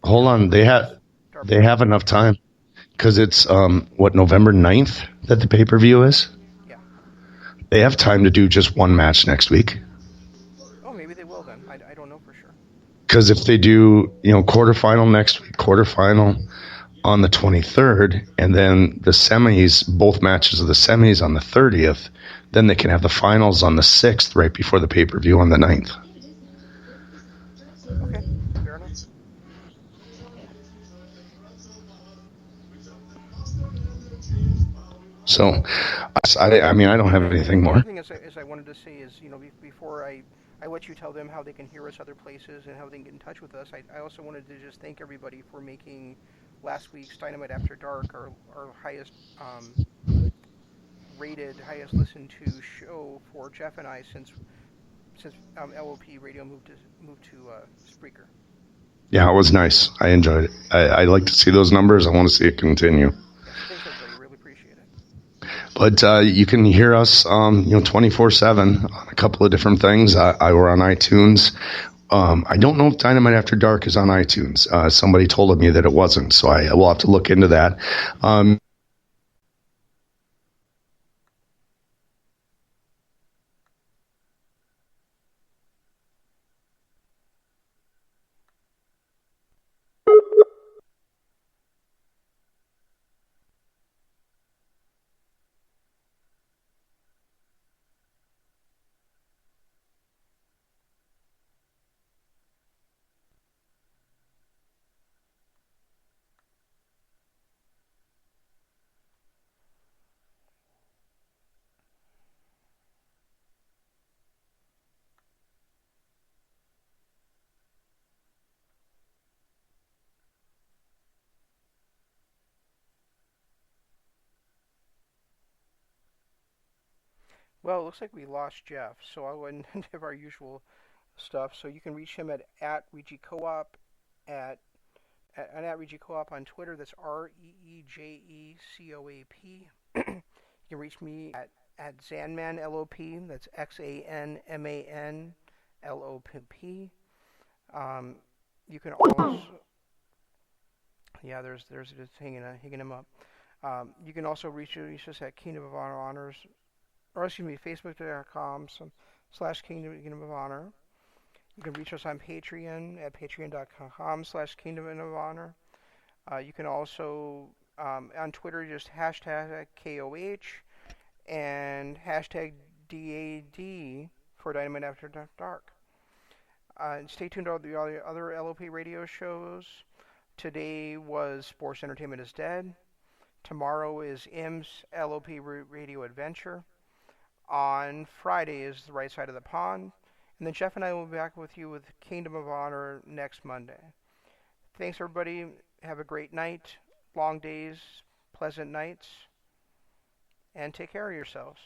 Speaker 2: hold on, they have enough time because it's November 9th that the pay-per-view is.
Speaker 1: Yeah.
Speaker 2: They have time to do just one match next week.
Speaker 1: Oh, maybe they will then. I don't know for sure.
Speaker 2: Because if they do, quarterfinal next week, quarterfinal on the 23rd, and then the semis, both matches of the semis on the 30th, then they can have the finals on the 6th, right before the pay-per-view on the 9th.
Speaker 1: Okay, fair enough.
Speaker 2: So, I mean, I don't have anything more.
Speaker 1: The thing is I wanted to say is, before I let you tell them how they can hear us other places and how they can get in touch with us, I also wanted to just thank everybody for making last week's Dynamite After Dark our highest rated, highest listened to show for Jeff and I since LOP Radio moved to Spreaker.
Speaker 2: Yeah, it was nice. I enjoyed it. I like to see those numbers. I want to see it continue.
Speaker 1: Thanks, everybody. Really appreciate it.
Speaker 2: But you can hear us, 24/7 on a couple of different things. We're on iTunes. I don't know if Dynamite After Dark is on iTunes. Somebody told me that it wasn't, so I will have to look into that.
Speaker 1: Well, it looks like we lost Jeff, so I wouldn't have our usual stuff. So you can reach him at Regi Co-op at Regi Co-op on Twitter. That's REEJECOAP. You can reach me at Zanman LOP. That's XANMANLOP. You can also there's just hanging him up. You can also reach us at Kingdom of Honors, or excuse me, Facebook.com/Kingdom of Honor. You can reach us on Patreon at patreon.com/Kingdom of Honor. You can also on Twitter just hashtag KOH and hashtag DAD for Dynamite After Dark. And stay tuned to all the other LOP radio shows. Today was Sports Entertainment is Dead. Tomorrow is M's LOP Radio Adventure. On Friday is The Right Side of the Pond. And then Jeff and I will be back with you with Kingdom of Honor next Monday. Thanks, everybody. Have a great night. Long days, pleasant nights. And take care of yourselves.